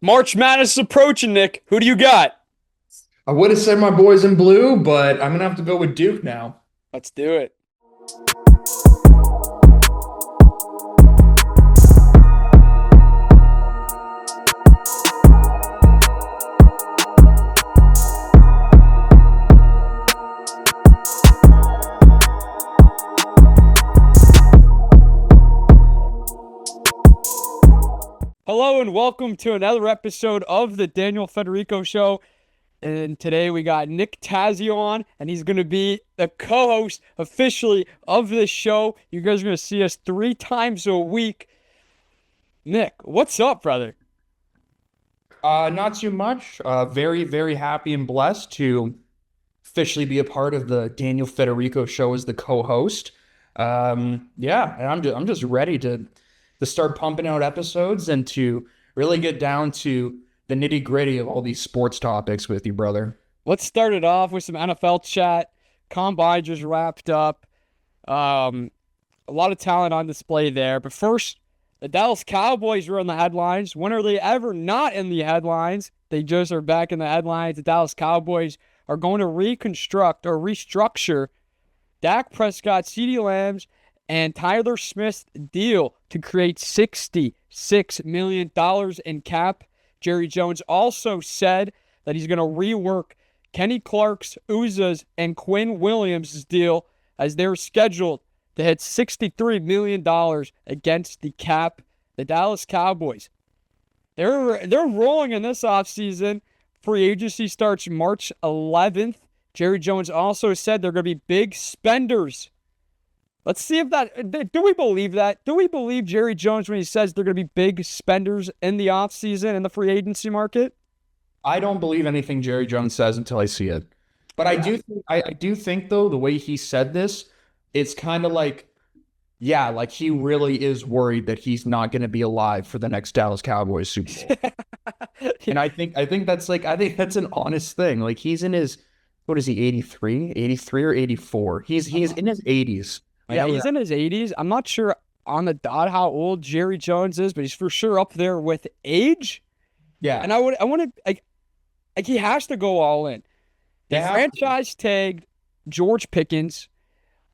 March Madness is approaching, Nick. Who do you got? I would have said my boys in blue, but I'm gonna have to go with Duke now. Let's do it. Hello and welcome to another episode of the Daniel Federico Show. And today we got Nick TAZZEO on, and he's going to be the co-host officially of this show. You guys are going to see us 3 times a week. Nick, what's up, brother? Not too much. Very, very happy and blessed to officially be a part of the Daniel Federico show as the co-host. Yeah, and I'm just ready to start pumping out episodes and to really get down to the nitty-gritty of all these sports topics with you, brother. Let's start it off with some NFL chat. Combine just wrapped up. A lot of talent on display there. But first, the Dallas Cowboys were in the headlines. When are they ever not in the headlines? They just are back in the headlines. The Dallas Cowboys are going to reconstruct or restructure Dak Prescott, CeeDee Lamb's, and Tyler Smith's deal to create $66 million in cap. Jerry Jones also said that he's going to rework Kenny Clark's, Uza's, and Quinn Williams' deal as they're scheduled to hit $63 million against the cap. The Dallas Cowboys, they're rolling in this offseason. Free agency starts March 11th. Jerry Jones also said they're going to be big spenders. Let's see if do we believe that? Do we believe Jerry Jones when he says they're going to be big spenders in the offseason in the free agency market? I don't believe anything Jerry Jones says until I see it. But I do think though, the way he said this, it's kind of like, yeah, like he really is worried that he's not going to be alive for the next Dallas Cowboys Super Bowl. And I think that's an honest thing. Like he's in his, what is he, 83 or 84? He's in his 80s. Yeah, he's in his 80s. I'm not sure on the dot how old Jerry Jones is, but he's for sure up there with age. Yeah. And I want to like he has to go all in. They franchise tagged George Pickens.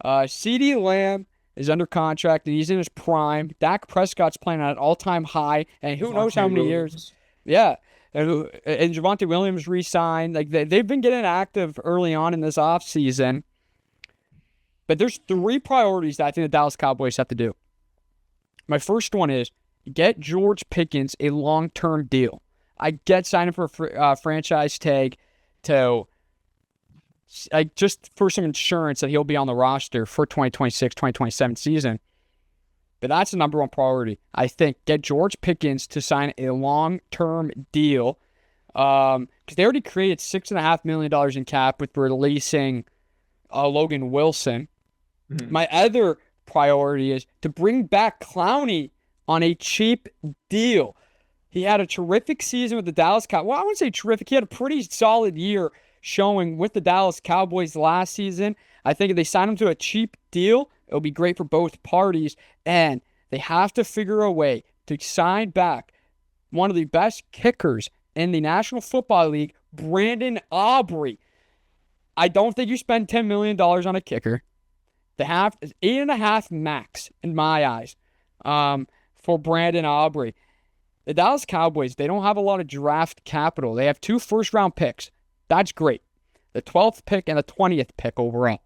CeeDee Lamb is under contract and he's in his prime. Dak Prescott's playing at an all-time high, and who knows how many years. Yeah. And Javonte Williams re-signed. Like they've been getting active early on in this offseason. But there's 3 priorities that I think the Dallas Cowboys have to do. My first one is get George Pickens a long-term deal. I get signing for a franchise tag to just for some insurance that he'll be on the roster for 2026, 2027 season. But that's the number 1 priority. I think get George Pickens to sign a long-term deal because they already created $6.5 million in cap with releasing Logan Wilson. Mm-hmm. My other priority is to bring back Clowney on a cheap deal. He had a terrific season with the Dallas Cowboys. Well, I wouldn't say terrific. He had a pretty solid year showing with the Dallas Cowboys last season. I think if they sign him to a cheap deal, it'll be great for both parties. And they have to figure a way to sign back one of the best kickers in the National Football League, Brandon Aubrey. I don't think you spend $10 million on a kicker. The half is 8.5 max in my eyes for Brandon Aubrey. The Dallas Cowboys, they don't have a lot of draft capital. They have 2 first-round picks. That's great. The 12th pick and the 20th pick overall.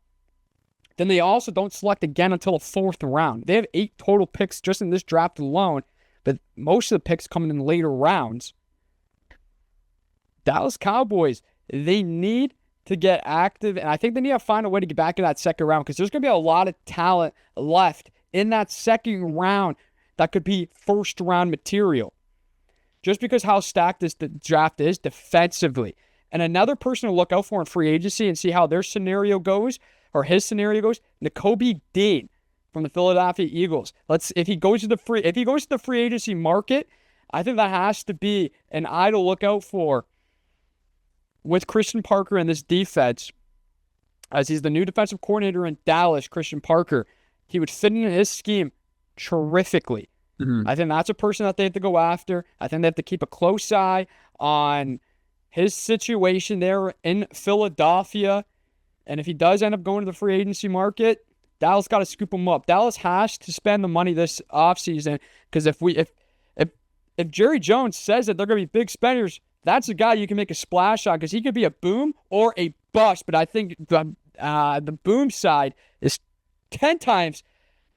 Then they also don't select again until the 4th round. They have 8 total picks just in this draft alone, but most of the picks coming in later rounds. Dallas Cowboys, they need to get active, and I think they need to find a way to get back in that second round because there's going to be a lot of talent left in that second round that could be first-round material. Just because how stacked this draft is defensively. And another person to look out for in free agency and see how their scenario goes, or his scenario goes, Nakobe Dean from the Philadelphia Eagles. If he goes to the free agency market, I think that has to be an eye to look out for with Christian Parker and this defense, as he's the new defensive coordinator in Dallas. Christian Parker, he would fit in his scheme terrifically. I think that's a person that they have to go after. I think they have to keep a close eye on his situation there in Philadelphia. And if he does end up going to the free agency market, Dallas got to scoop him up. Dallas has to spend the money this offseason, because if Jerry Jones says that they're going to be big spenders, that's a guy you can make a splash on, because he could be a boom or a bust. But I think the boom side is 10 times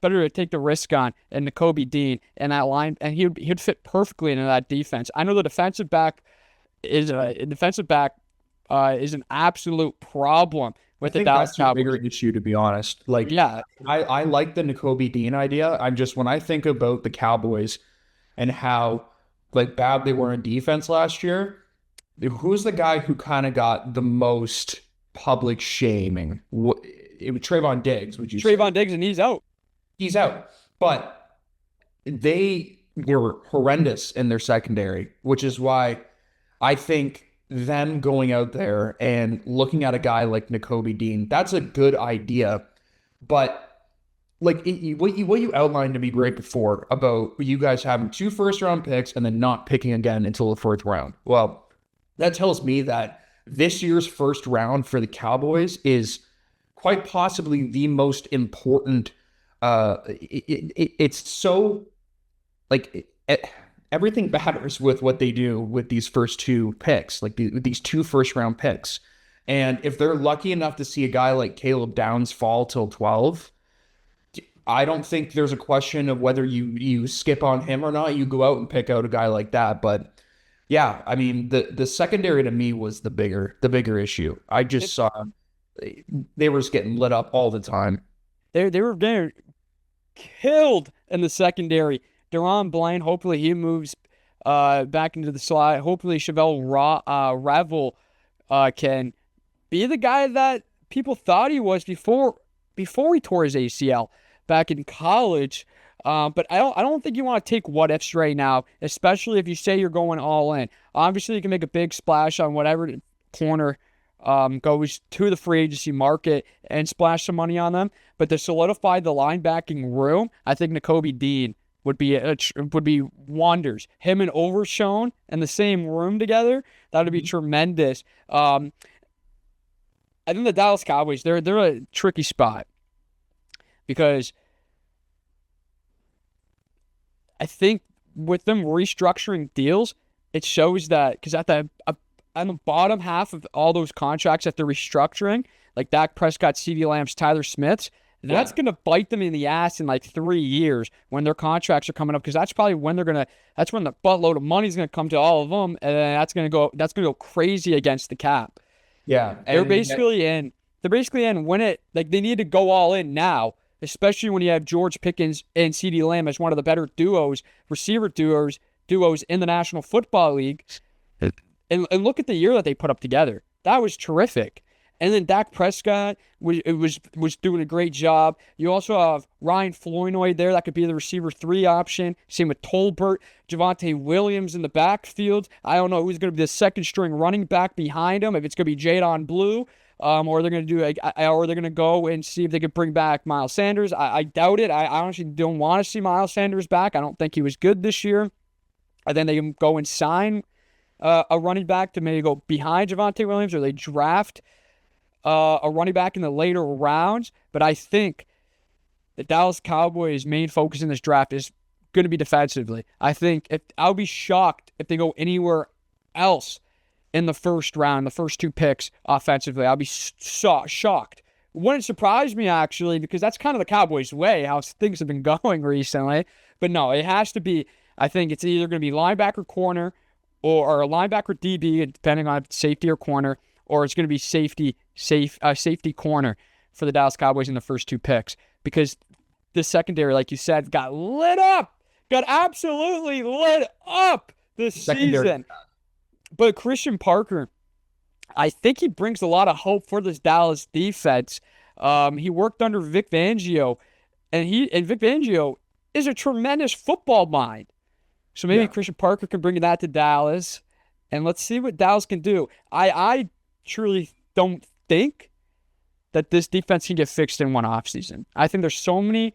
better to take the risk on, and Nakobe Dean and that line, and he'd fit perfectly into that defense. I know the defensive back is an absolute problem with the Dallas that's Cowboys. a bigger issue, to be honest. Like, Yeah, I like the Nakobe Dean idea. When I think about the Cowboys and how like bad they were in defense last year, who's the guy who kind of got the most public shaming? It was Trayvon Diggs. Would you say? Trayvon Diggs, and he's out. He's out. But they were horrendous in their secondary, which is why I think them going out there and looking at a guy like Nakobe Dean, that's a good idea. But like what you outlined to me right before about you guys having 2 first-round picks and then not picking again until the 4th round. Well, that tells me that this year's first round for the Cowboys is quite possibly the most important. It's so like everything matters with what they do with these first 2 picks, like these 2 first-round picks. And if they're lucky enough to see a guy like Caleb Downs fall till 12, I don't think there's a question of whether you skip on him or not. You go out and pick out a guy like that. But yeah, I mean, the secondary to me was the bigger issue. I just saw they were just getting lit up all the time. They were getting killed in the secondary. Deron Blaine, hopefully he moves back into the slot. Hopefully Chevelle Revel can be the guy that people thought he was before he tore his ACL back in college. But I don't think you want to take what ifs right now, especially if you say you're going all in. Obviously, you can make a big splash on whatever corner goes to the free agency market and splash some money on them. But to solidify the linebacking room, I think Nakobe Dean would be wonders. Him and Overshown in the same room together, that would be tremendous. I think the Dallas Cowboys, they're a tricky spot, because I think with them restructuring deals, it shows that, because on the bottom half of all those contracts that they're restructuring, like Dak Prescott, CeeDee Lamb's, Tyler Smith's, that's going to bite them in the ass in like 3 years when their contracts are coming up, because that's probably when that's when the buttload of money is going to come to all of them, and that's going to go crazy against the cap. Yeah, They're basically in when they need to go all in now, especially when you have George Pickens and CeeDee Lamb as one of the better receiver duos in the National Football League. And look at the year that they put up together. That was terrific. And then Dak Prescott was doing a great job. You also have Ryan Flournoy there. That could be the receiver 3 option. Same with Tolbert, Javonte Williams in the backfield. I don't know who's going to be the second string running back behind him. If it's going to be Jadon Blue, or they're going to go and see if they could bring back Miles Sanders. I doubt it. I honestly don't want to see Miles Sanders back. I don't think he was good this year. I think they can go and sign a running back to maybe go behind Javonte Williams, or they draft a running back in the later rounds. But I think the Dallas Cowboys' main focus in this draft is going to be defensively. I'll be shocked if they go anywhere else in the first round, the first 2 picks offensively. I'll be shocked. Wouldn't surprise me, actually, because that's kind of the Cowboys' way, how things have been going recently. But no, it has to be, I think it's either going to be linebacker corner or a linebacker DB, depending on safety or corner, or it's going to be safety corner for the Dallas Cowboys in the first 2 picks, because the secondary, like you said, got absolutely lit up this season. But Christian Parker, I think he brings a lot of hope for this Dallas defense. He worked under Vic Fangio, and Vic Fangio is a tremendous football mind. So maybe Christian Parker can bring that to Dallas, and let's see what Dallas can do. I truly don't think that this defense can get fixed in one offseason. I think there's so many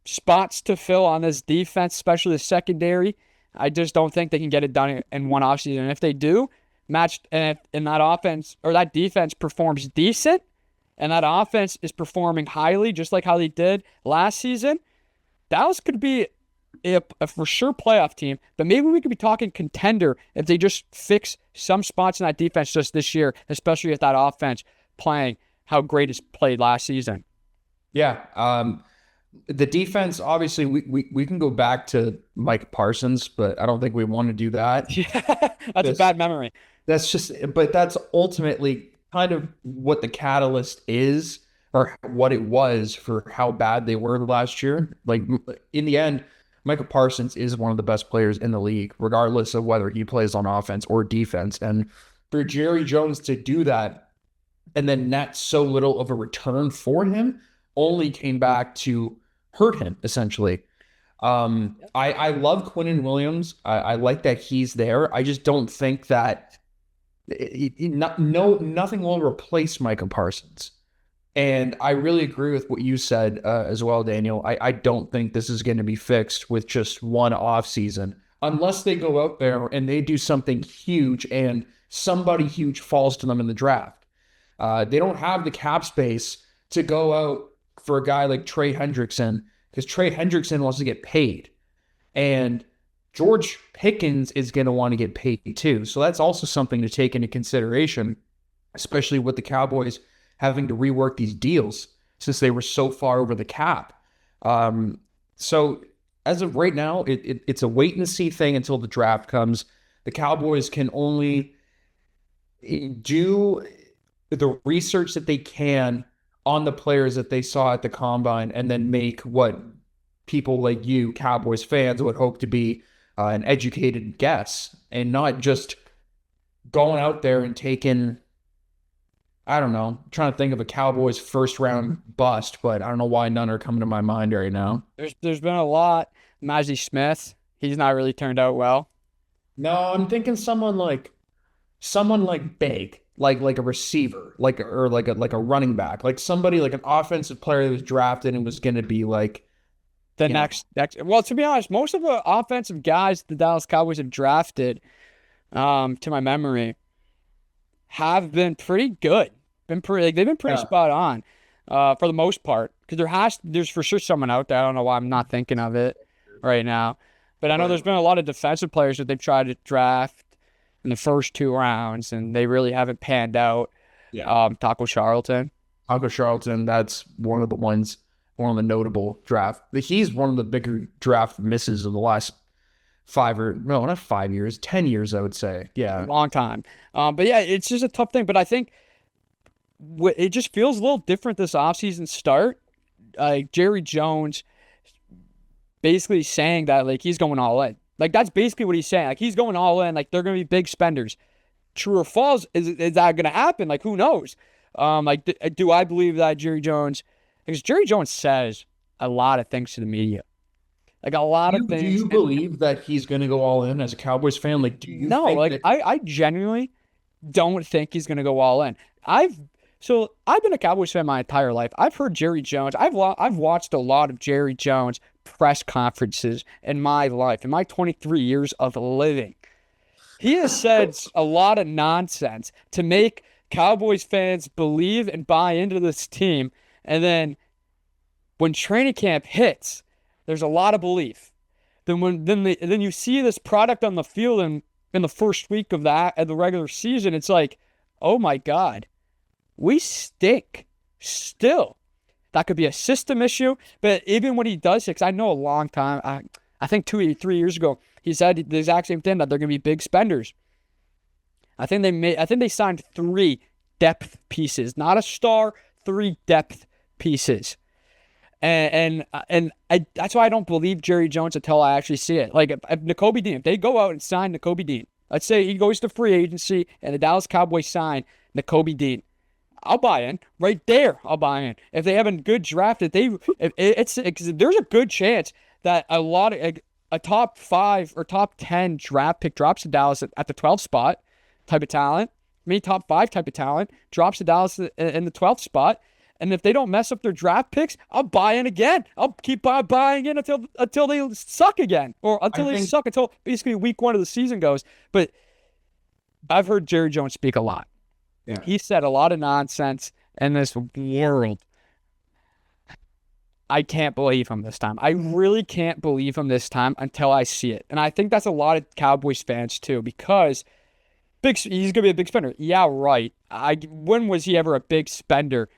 spots to fill on this defense, especially the secondary. I just don't think they can get it done in one offseason. And if they do, and that offense or that defense performs decent, and that offense is performing highly, just like how they did last season, Dallas could be a for sure playoff team, but maybe we could be talking contender if they just fix some spots in that defense just this year, especially with that offense playing how great it's played last season. Yeah. The defense, obviously, we can go back to Mike Parsons, but I don't think we want to do that. Yeah, that's a bad memory. But that's ultimately kind of what the catalyst is, or what it was for how bad they were last year. Like, in the end, Michael Parsons is one of the best players in the league, regardless of whether he plays on offense or defense. And for Jerry Jones to do that and then net so little of a return for him only came back to hurt him, essentially. I love Quinnen Williams. I like that he's there. I just don't think that nothing will replace Micah Parsons. And I really agree with what you said as well, Daniel. I don't think this is going to be fixed with just one off season, unless they go out there and they do something huge and somebody huge falls to them in the draft. They don't have the cap space to go out for a guy like Trey Hendrickson, because Trey Hendrickson wants to get paid. And George Pickens is going to want to get paid too. So that's also something to take into consideration, especially with the Cowboys having to rework these deals since they were so far over the cap. So as of right now, it's a wait and see thing until the draft comes. The Cowboys can only do the research that they can on the players that they saw at the combine, and then make what people like you, Cowboys fans, would hope to be an educated guess, and not just going out there and taking, I don't know, I'm trying to think of a Cowboys first round bust, but I don't know why none are coming to my mind right now. There's been a lot. Mazi Smith, he's not really turned out well. No, I'm thinking someone like big, like a receiver, like a running back, like somebody like an offensive player that was drafted and was going to be like the next. Well, to be honest, most of the offensive guys the Dallas Cowboys have drafted, to my memory, have been pretty good. They've been pretty spot on, for the most part. Because there's for sure someone out there. I don't know why I'm not thinking of it right now, but I know there's been a lot of defensive players that they've tried to draft in the first 2 rounds, and they really haven't panned out. Yeah. Taco Charlton, that's one of the notable draft. He's one of the bigger draft misses of the last 10 years, I would say. Yeah. Long time. But yeah, it's just a tough thing. But I think it just feels a little different this offseason start. Jerry Jones basically saying that, like, he's going all in. Like, that's basically what he's saying. Like, he's going all in. Like, they're going to be big spenders. True or false, is that going to happen? Like, who knows? Do I believe that Jerry Jones... Because Jerry Jones says a lot of things to the media. Like, a lot of things. Do you believe that he's going to go all in as a Cowboys fan? Like, do you No, think like, that... I genuinely don't think he's going to go all in. I've been a Cowboys fan my entire life. I've heard Jerry Jones. I've watched a lot of Jerry Jones press conferences in my life, in my 23 years of living. He has said a lot of nonsense to make Cowboys fans believe and buy into this team. And then when training camp hits, there's a lot of belief. Then you see this product on the field in the first week of the regular season. It's like, oh my God, we stink still. That could be a system issue, but even when he does it, because I know a long time, I think 2 or 3 years ago, he said the exact same thing, that they're going to be big spenders. I think they signed 3 depth pieces, not a star, 3 depth pieces. And that's why I don't believe Jerry Jones until I actually see it. Like, if Nakobe Dean, if they go out and sign Nakobe Dean, let's say he goes to free agency and the Dallas Cowboys sign Nakobe Dean, I'll buy in right there. I'll buy in. If they have a good draft, there's a good chance that a top 5 or top 10 draft pick drops to Dallas at the 12th spot type of talent. Maybe top 5 type of talent drops to Dallas in the 12th spot, And if they don't mess up their draft picks, I'll buy in again. I'll keep buying in until they suck again, or until basically week 1 of the season goes. But I've heard Jerry Jones speak a lot. Yeah. He said a lot of nonsense in this world. I can't believe him this time. I really can't believe him this time until I see it. And I think that's a lot of Cowboys fans too, because he's going to be a big spender. Yeah, right. When was he ever a big spender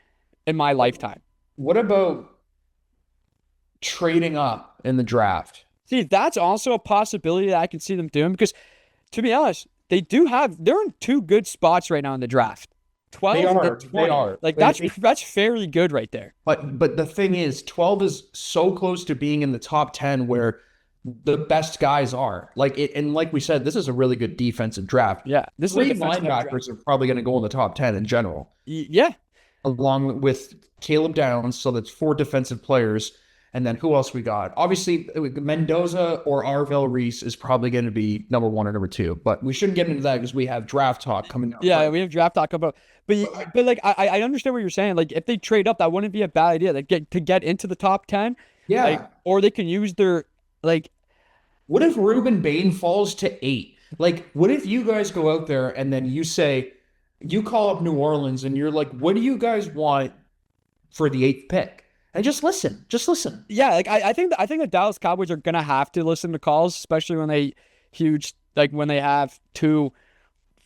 in my lifetime? What about trading up in the draft? See, that's also a possibility that I can see them doing, because, to be honest, they're in 2 good spots right now in the draft. 12 and 20. They are. Like, that's fairly good right there. But the thing is, 12 is so close to being in the top 10 where the best guys are. And like we said, this is a really good defensive draft. Yeah. This 3 linebackers are probably going to go in the top 10 in general. Yeah. Along with Caleb Downs, so that's 4 defensive players. And then who else we got? Obviously, Mendoza or Arvell Reese is probably going to be number 1 or number 2. But we shouldn't get into that because we have draft talk coming up. Yeah, we have draft talk about. But like, I understand what you're saying. Like, if they trade up, that wouldn't be a bad idea. Like, to get into the top 10. Yeah. Like, or they can use their, like. What if Ruben Bain falls to 8? Like, what if you guys go out there and then you call up New Orleans and you're like, what do you guys want for the 8th pick? And just listen. Yeah, like I think the Dallas Cowboys are gonna have to listen to calls, especially when when they have 2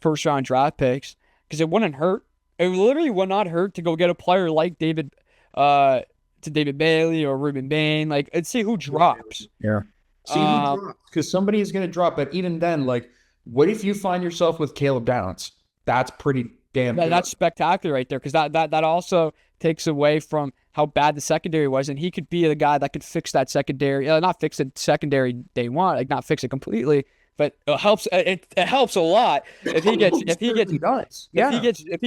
first-round draft picks, because it wouldn't hurt. It literally would not hurt to go get a player like David Bailey or Ruben Bain, like, and see who drops. Yeah. See who drops, because somebody is gonna drop. But even then, like, what if you find yourself with Caleb Downs? That's pretty damn good. That's spectacular right there, because that also takes away from how bad the secondary was, and he could be the guy that could fix that secondary. Not fix the secondary day one, like, not fix it completely, but it helps. It helps a lot if he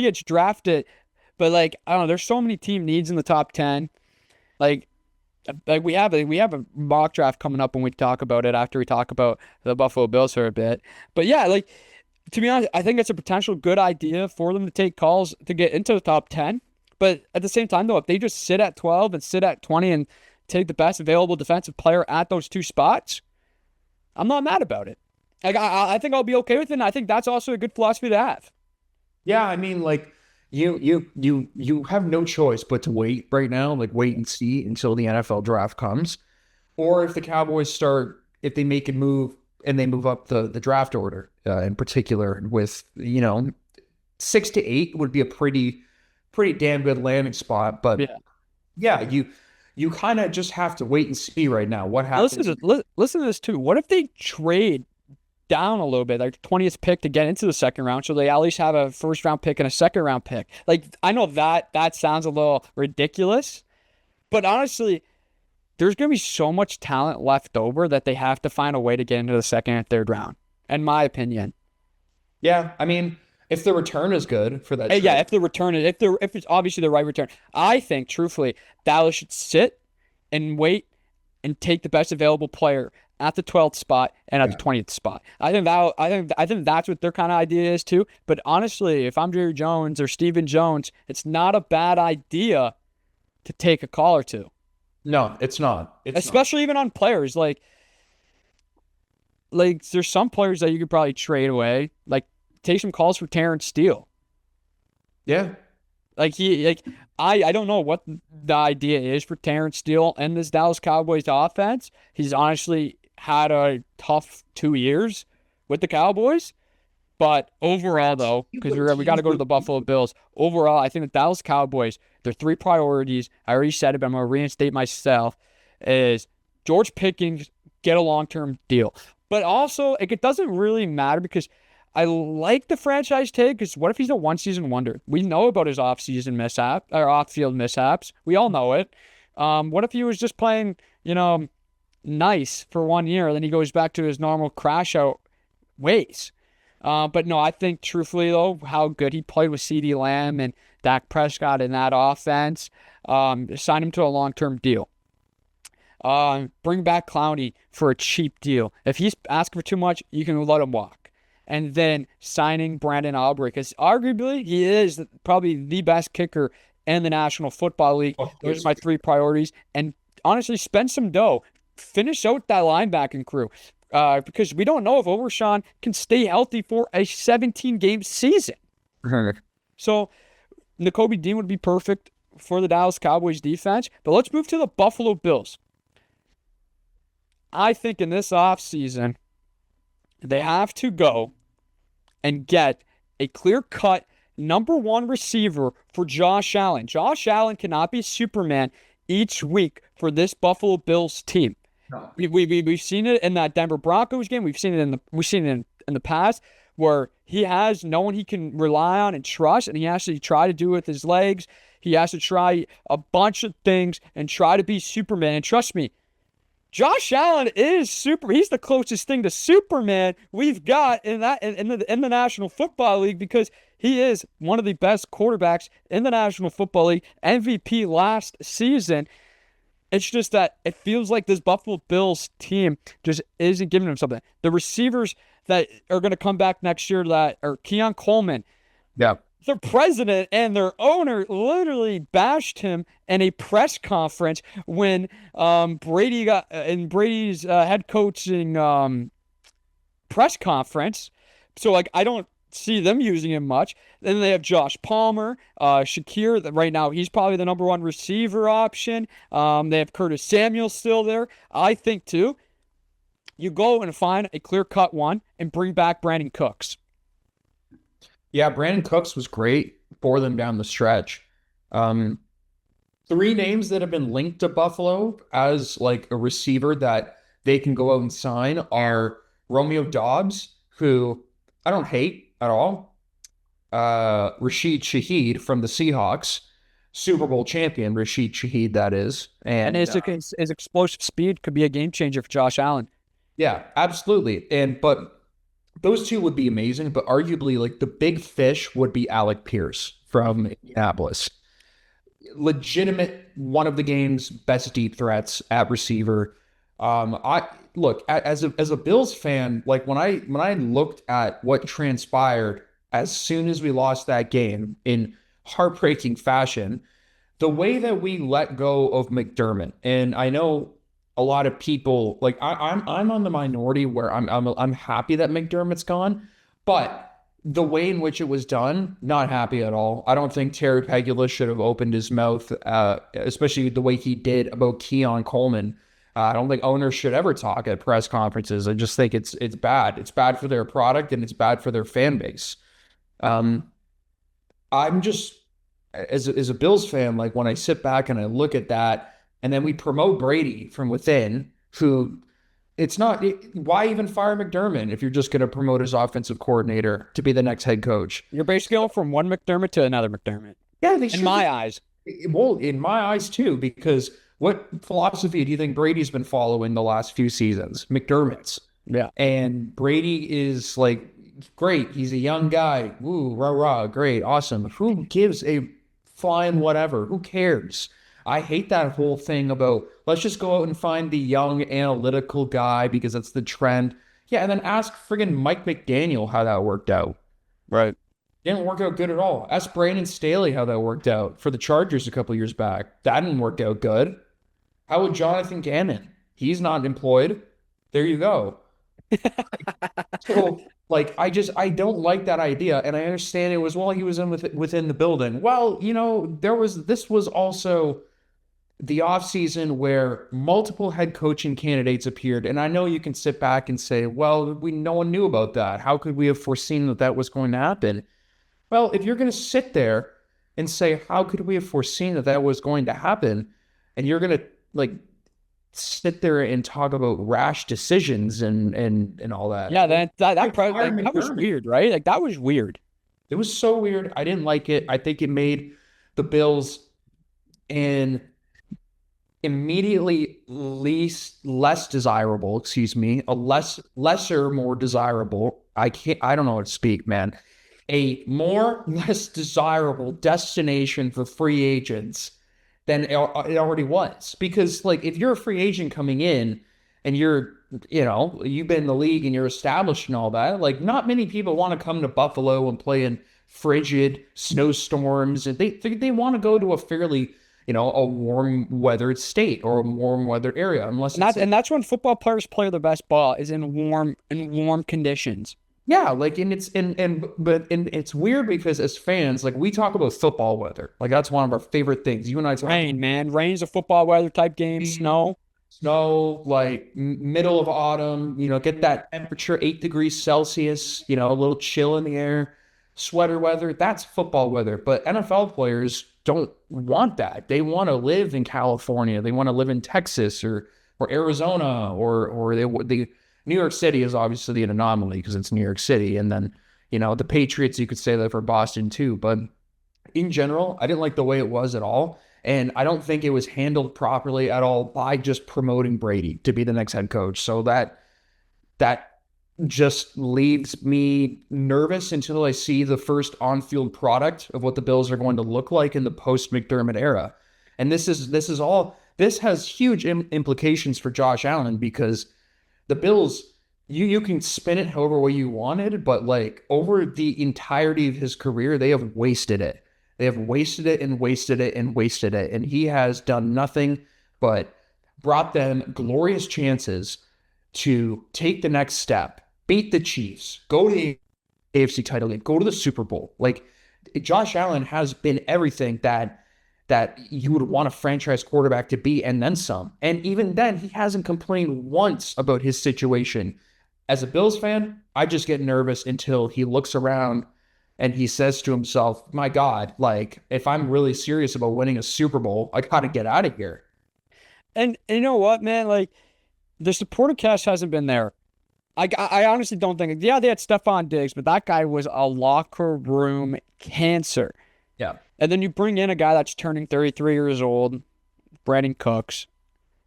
gets drafted. But, like, I don't know, there's so many team needs in the top 10. Like we have a mock draft coming up when we talk about it, after we talk about the Buffalo Bills for a bit. But yeah, like, to be honest, I think it's a potential good idea for them to take calls to get into the top 10. But at the same time, though, if they just sit at 12 and sit at 20 and take the best available defensive player at those 2 spots, I'm not mad about it. Like, I think I'll be okay with it, and I think that's also a good philosophy to have. Yeah, I mean, like, you have no choice but to wait right now, like, wait and see until the NFL draft comes. Or if the Cowboys if they make a move and they move up the draft order, in particular, with, 6 to 8 would be a pretty damn good landing spot. But yeah, you kind of just have to wait and see right now what happens. Listen to this too. What if they trade down a little bit, like 20th pick, to get into the second round, so they at least have a first round pick and a second round pick? Like, I know that sounds a little ridiculous, but honestly, there's going to be so much talent left over that they have to find a way to get into the second and third round, in my opinion. Yeah, I mean, if the return is good for that trade. Yeah, if it's obviously the right return. I think, truthfully, Dallas should sit and wait and take the best available player at the 12th spot and at the 20th spot. I think that's what their kind of idea is too. But honestly, if I'm Jerry Jones or Stephen Jones, it's not a bad idea to take a call or 2. No, it's not. Especially even on players like there's some players that you could probably trade away. Like, take some calls for Terrence Steele. Yeah. I don't know what the idea is for Terrence Steele and this Dallas Cowboys offense. He's honestly had a tough 2 years with the Cowboys. But overall, though, because we got to go to the Buffalo Bills, overall, I think the Dallas Cowboys, their 3 priorities, I already said it, but I'm going to reinstate myself, is George Pickens, get a long-term deal. But also, it doesn't really matter, because I like the franchise tag, because what if he's a one-season wonder? We know about his off-season mishap, or off-field mishaps. We all know it. What if he was just playing, nice for 1 year, and then he goes back to his normal crash-out ways? But no, I think, truthfully, though, how good he played with CeeDee Lamb and Dak Prescott in that offense, sign him to a long-term deal. Bring back Clowney for a cheap deal. If he's asking for too much, you can let him walk. And then signing Brandon Aubrey, because arguably he is probably the best kicker and the National Football League. Oh, Those are my three priorities. And honestly, spend some dough. Finish out that linebacking crew. Because we don't know if Overshawn can stay healthy for a 17-game season. So Nakobe Dean would be perfect for the Dallas Cowboys defense. But let's move to the Buffalo Bills. I think in this offseason, they have to go and get a clear-cut number one receiver for Josh Allen. Josh Allen cannot be Superman each week for this Buffalo Bills team. No. We've seen it in that Denver Broncos game. We've seen it in the past where he has no one he can rely on and trust, and he has to try to do it with his legs. He has to try a bunch of things and try to be Superman. And trust me, Josh Allen is super. He's the closest thing to Superman we've got in the National Football League, because he is one of the best quarterbacks in the National Football League, MVP last season. It's just that it feels like this Buffalo Bills team just isn't giving them something. The receivers that are going to come back next year that are Keon Coleman. Yeah. Their president and their owner literally bashed him in a press conference when Brady got in Brady's head coaching press conference. So, like, I don't see them using him much. Then they have Josh Palmer, Shakir. That right now he's probably the number one receiver option. They have Curtis Samuel still there. I think too. You go and find a clear-cut one and bring back Brandon Cooks. Yeah, Brandon Cooks was great for them down the stretch. Three names that have been linked to Buffalo as like a receiver that they can go out and sign are Romeo Doubs, who I don't hate at all. Rashid Shaheed from the Seahawks, Super Bowl champion Rashid Shaheed, that is. And his explosive speed could be a game changer for Josh Allen. Yeah, absolutely. But those two would be amazing, but arguably like the big fish would be Alec Pierce from Indianapolis. Legitimate, one of the game's best deep threats at receiver. I look as a Bills fan, like when I looked at what transpired as soon as we lost that game in heartbreaking fashion, the way that we let go of McDermott, and I know a lot of people like I'm on the minority where I'm happy that McDermott's gone, but the way in which it was done, not happy at all. I don't think Terry Pegula should have opened his mouth, especially the way he did about Keon Coleman. I don't think owners should ever talk at press conferences. I just think it's bad. It's bad for their product and it's bad for their fan base. I'm just as a Bills fan, like when I sit back and I look at that, and then we promote Brady from within, who why even fire McDermott if you're just going to promote his offensive coordinator to be the next head coach? You're basically going from one McDermott to another McDermott. Yeah, in my eyes. Well, in my eyes too, because what philosophy do you think Brady's been following the last few seasons? McDermott's. Yeah. And Brady is like, great, he's a young guy. Woo, rah, rah, great, awesome. Who gives a flying whatever? Who cares? I hate that whole thing about let's just go out and find the young analytical guy because that's the trend. Yeah, and then ask friggin' Mike McDaniel how that worked out. Right. Didn't work out good at all. Ask Brandon Staley how that worked out for the Chargers a couple years back. That didn't work out good. How would Jonathan Gannon? He's not employed. There you go. So, like, I don't like that idea, and I understand it was, well, he was within the building. Well, this was also the offseason where multiple head coaching candidates appeared, and I know you can sit back and say, well, no one knew about that. How could we have foreseen that was going to happen? Well, if you're going to sit there and say, how could we have foreseen that was going to happen, and you're going to, like, sit there and talk about rash decisions and all that. Yeah, that was weird, right? Like, that was weird. It was so weird. I didn't like it. I think it made the Bills immediately less desirable, lesser, more desirable. I don't know how to speak, man. A less desirable destination for free agents than it already was. Because, like, if you're a free agent coming in and you're you've been in the league and you're established and all that. Like, not many people want to come to Buffalo and play in frigid snowstorms. And they want to go to a fairly, a warm weathered state or a warm weather area, unless And that's when football players play their best ball, is in warm conditions. yeah, like, and it's weird because as fans, like, we talk about football weather, like that's one of our favorite things. You and I talk Rain, man. Rain's a football weather type game. Snow. snow, like middle of autumn, get that temperature 8 degrees Celsius, a little chill in the air, sweater weather. That's football weather. But NFL players don't want that. They want to live in California. They want to live in Texas or Arizona or they New York City is obviously an anomaly because it's New York City. And then, the Patriots, you could say that for Boston too. But in general, I didn't like the way it was at all. And I don't think it was handled properly at all by just promoting Brady to be the next head coach. So that just leaves me nervous until I see the first on-field product of what the Bills are going to look like in the post-McDermott era. And this has huge implications for Josh Allen because the Bills, you can spin it however way you wanted, but like over the entirety of his career, they have wasted it. They have wasted it and wasted it and wasted it. And he has done nothing but brought them glorious chances to take the next step, beat the Chiefs, go to the AFC title game, go to the Super Bowl. Like, Josh Allen has been everything that you would want a franchise quarterback to be, and then some. And even then, he hasn't complained once about his situation. As a Bills fan, I just get nervous until he looks around and he says to himself, my God, like, if I'm really serious about winning a Super Bowl, I got to get out of here. And you know what, man? Like, the supporter cast hasn't been there. I honestly don't think. Yeah, they had Stephon Diggs, but that guy was a locker room cancer. Yeah. And then you bring in a guy that's turning 33 years old, Brandon Cooks.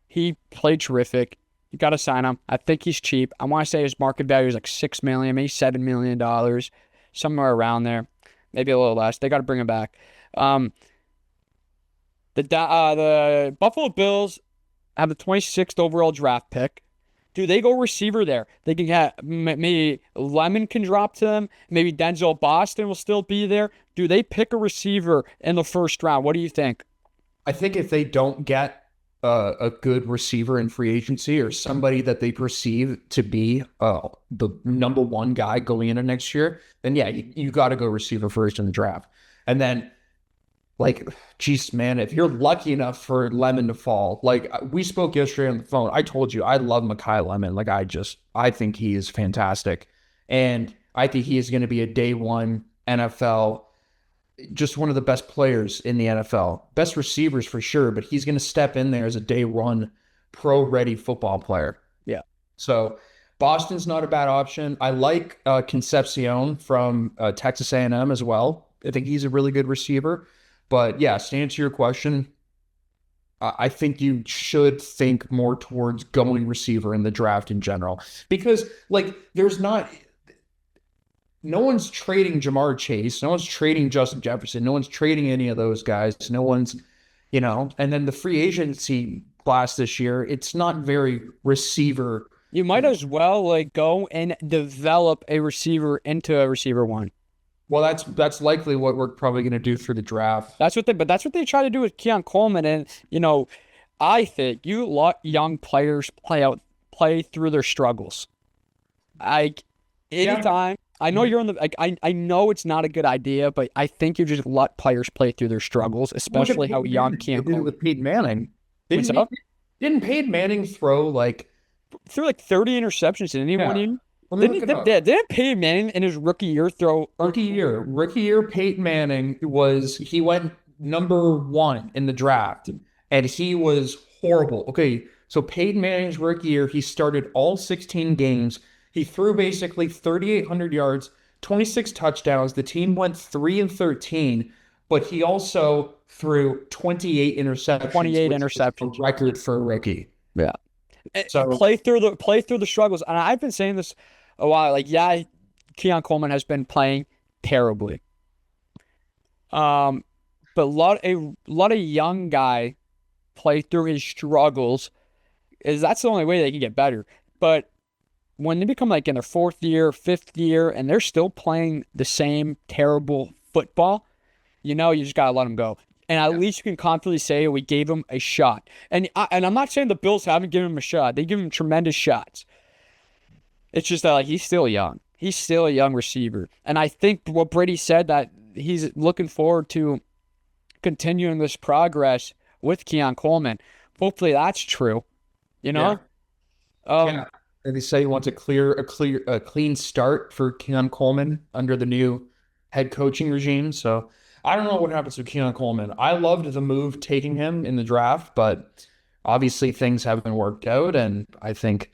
He played terrific. You got to sign him. I think he's cheap. I want to say his market value is like $6 million, maybe $7 million, somewhere around there, maybe a little less. They got to bring him back. The Buffalo Bills have the 26th overall draft pick. Do they go receiver there? They can have maybe Lemon can drop to them. Maybe Denzel Boston will still be there. Do they pick a receiver in the first round? What do you think? I think if they don't get a good receiver in free agency or somebody that they perceive to be the number one guy going into next year, then yeah, you got to go receiver first in the draft. And then, like, geez, man, if you're lucky enough for Lemon to fall, like we spoke yesterday on the phone, I told you I love Mekhi Lemon. Like, I think he is fantastic. And I think he is going to be a day one NFL, just one of the best players in the NFL. Best receivers for sure, but he's going to step in there as a day one pro-ready football player. Yeah. So Boston's not a bad option. I like Concepcion from Texas A&M as well. I think he's a really good receiver. But yeah, to answer your question, I think you should think more towards going receiver in the draft in general. Because, like, no one's trading Jamar Chase. No one's trading Justin Jefferson. No one's trading any of those guys. No one's, and then the free agency class this year, it's not very receiver. You might as well, like, go and develop a receiver into a receiver one. Well, that's likely what we're probably going to do through the draft. That's what they try to do with Keon Coleman. And, I think you let young players play through their struggles. Anytime. I know you're on the. I know it's not a good idea, but I think you just let players play through their struggles, especially how young Keon Coleman. With Peyton Manning, didn't Peyton Manning throw threw 30 interceptions in any one year? Didn't Peyton Manning in his rookie year throw? Rookie year, Peyton Manning he went number 1 in the draft, and he was horrible. Okay, so Peyton Manning's rookie year, he started all 16 games. He threw basically 3,800 yards, 26 touchdowns. The team went 3-13, but he also threw 28 interceptions. 28 interceptions, a record for a rookie. Yeah. So play through the struggles, and I've been saying this a while. Like, yeah, Keon Coleman has been playing terribly. But a lot of young guy play through his struggles. That's the only way they can get better. But when they become like in their fourth year, fifth year, and they're still playing the same terrible football, you just gotta let them go. And at least you can confidently say we gave him a shot. And I'm not saying the Bills haven't given him a shot. They give him tremendous shots. It's just that he's still young. He's still a young receiver. And I think what Brady said, that he's looking forward to continuing this progress with Keon Coleman. Hopefully that's true. Yeah. Yeah. And they say he wants a clean start for Keon Coleman under the new head coaching regime. So I don't know what happens with Keon Coleman. I loved the move taking him in the draft, but obviously things haven't worked out, and I think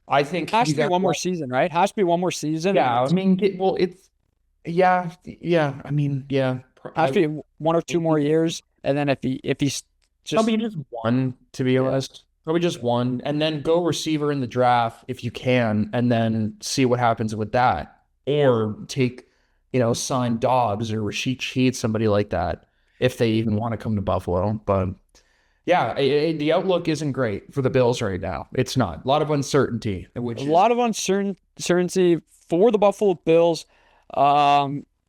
Has to be one more season, right? Has to be one more season. Yeah, I mean, I mean, yeah. Has to be one or two more years, and then if he's just probably just one, to be honest. Probably just one, and then go receiver in the draft if you can, and then see what happens with that. Or take, sign Dobbs or Rashid Shaheed, somebody like that, if they even want to come to Buffalo. But yeah, the outlook isn't great for the Bills right now. It's not. A lot of uncertainty. Lot of uncertainty for the Buffalo Bills.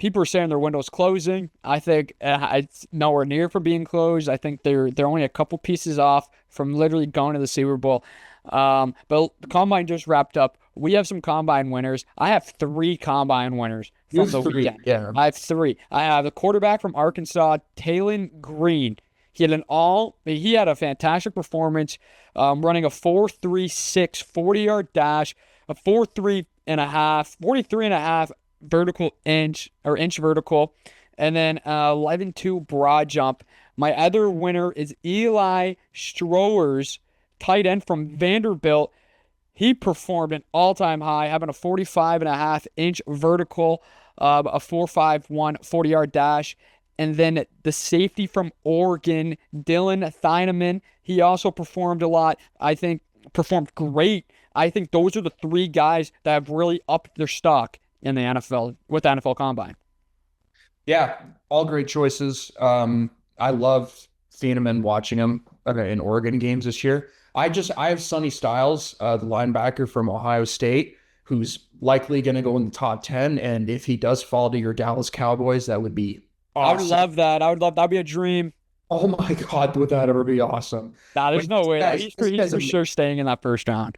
People are saying their window's closing. I think it's nowhere near from being closed. I think they're only a couple pieces off from literally going to the Super Bowl. But the Combine just wrapped up. We have some Combine winners. I have 3 Combine winners from the weekend. Yeah. I have 3. I have the quarterback from Arkansas, Taylon Green. He had a fantastic performance, running a 4.36 40-yard dash, a 43.5 vertical inch vertical, and then 11.2 broad jump. My other winner is Eli Strowers, tight end from Vanderbilt. He performed an all-time high, having a 45.5-inch vertical, a 4.51 40-yard dash. And then the safety from Oregon, Dylan Thieneman, he also performed a lot. I think performed great. I think those are the 3 guys that have really upped their stock in the NFL with the NFL Combine. Yeah, all great choices. I love Thieneman, watching him in Oregon games this year. I have Sonny Styles, the linebacker from Ohio State, who's likely going to go in the top 10. And if he does fall to your Dallas Cowboys, that would be awesome. I would love that. That'd be a dream. Oh my God, would that ever be awesome? There's no way. He's for sure staying in that first round.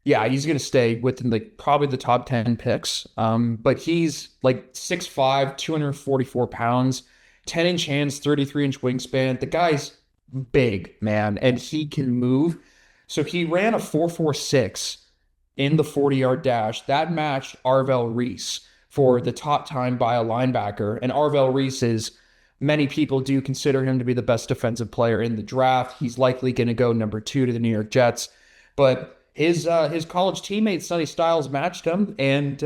Yeah, he's going to stay within probably the top 10 picks. But he's 6'5", 244 pounds, 10-inch hands, 33-inch wingspan. The guy's big, man, and he can move. So he ran a 4.46 in the 40-yard dash. That matched Arvell Reese for the top time by a linebacker. And Arvell Reese many people do consider him to be the best defensive player in the draft. He's likely going to go number 2 to the New York Jets. But his college teammate, Sonny Styles, matched him. And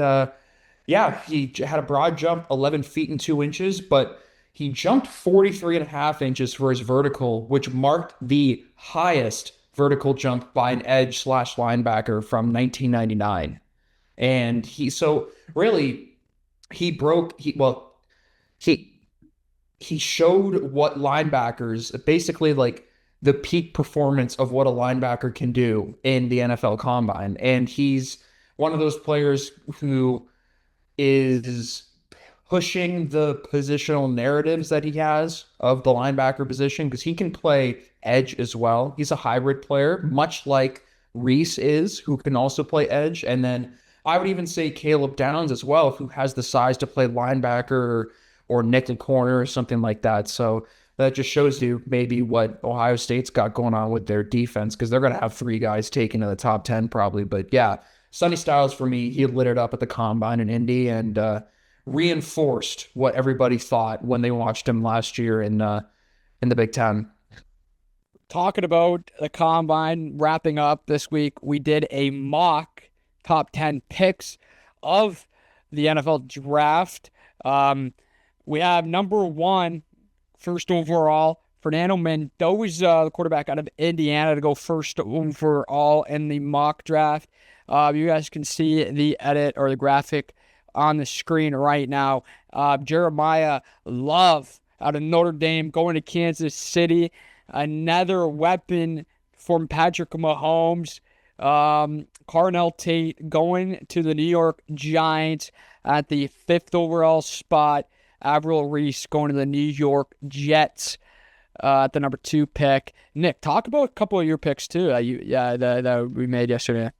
he had a broad jump, 11 feet and 2 inches, but he jumped 43.5 inches for his vertical, which marked the highest vertical jump by an edge / linebacker from 1999. And he showed what linebackers, basically the peak performance of what a linebacker can do in the NFL Combine. And he's one of those players who is pushing the positional narratives that he has of the linebacker position, because he can play edge as well. He's a hybrid player, much like Reese is, who can also play edge. And then I would even say Caleb Downs as well, who has the size to play linebacker or nickel corner or something like that. So that just shows you maybe what Ohio State's got going on with their defense, because they're going to have 3 guys taken to the top 10 probably. But yeah, Sonny Styles, for me, he lit it up at the Combine in Indy and reinforced what everybody thought when they watched him last year in the Big Ten. Talking about the Combine, wrapping up this week, we did a mock top 10 picks of the NFL draft. We have number 1, first overall, Fernando Mendoza, the quarterback out of Indiana, to go first overall in the mock draft. You guys can see the edit or the graphic on the screen right now. Jeremiah Love out of Notre Dame going to Kansas City. Another weapon from Patrick Mahomes. Carnell Tate going to the New York Giants at the 5th overall spot. Avril Reese going to the New York Jets at the number 2 pick. Nick, talk about a couple of your picks too that we made yesterday.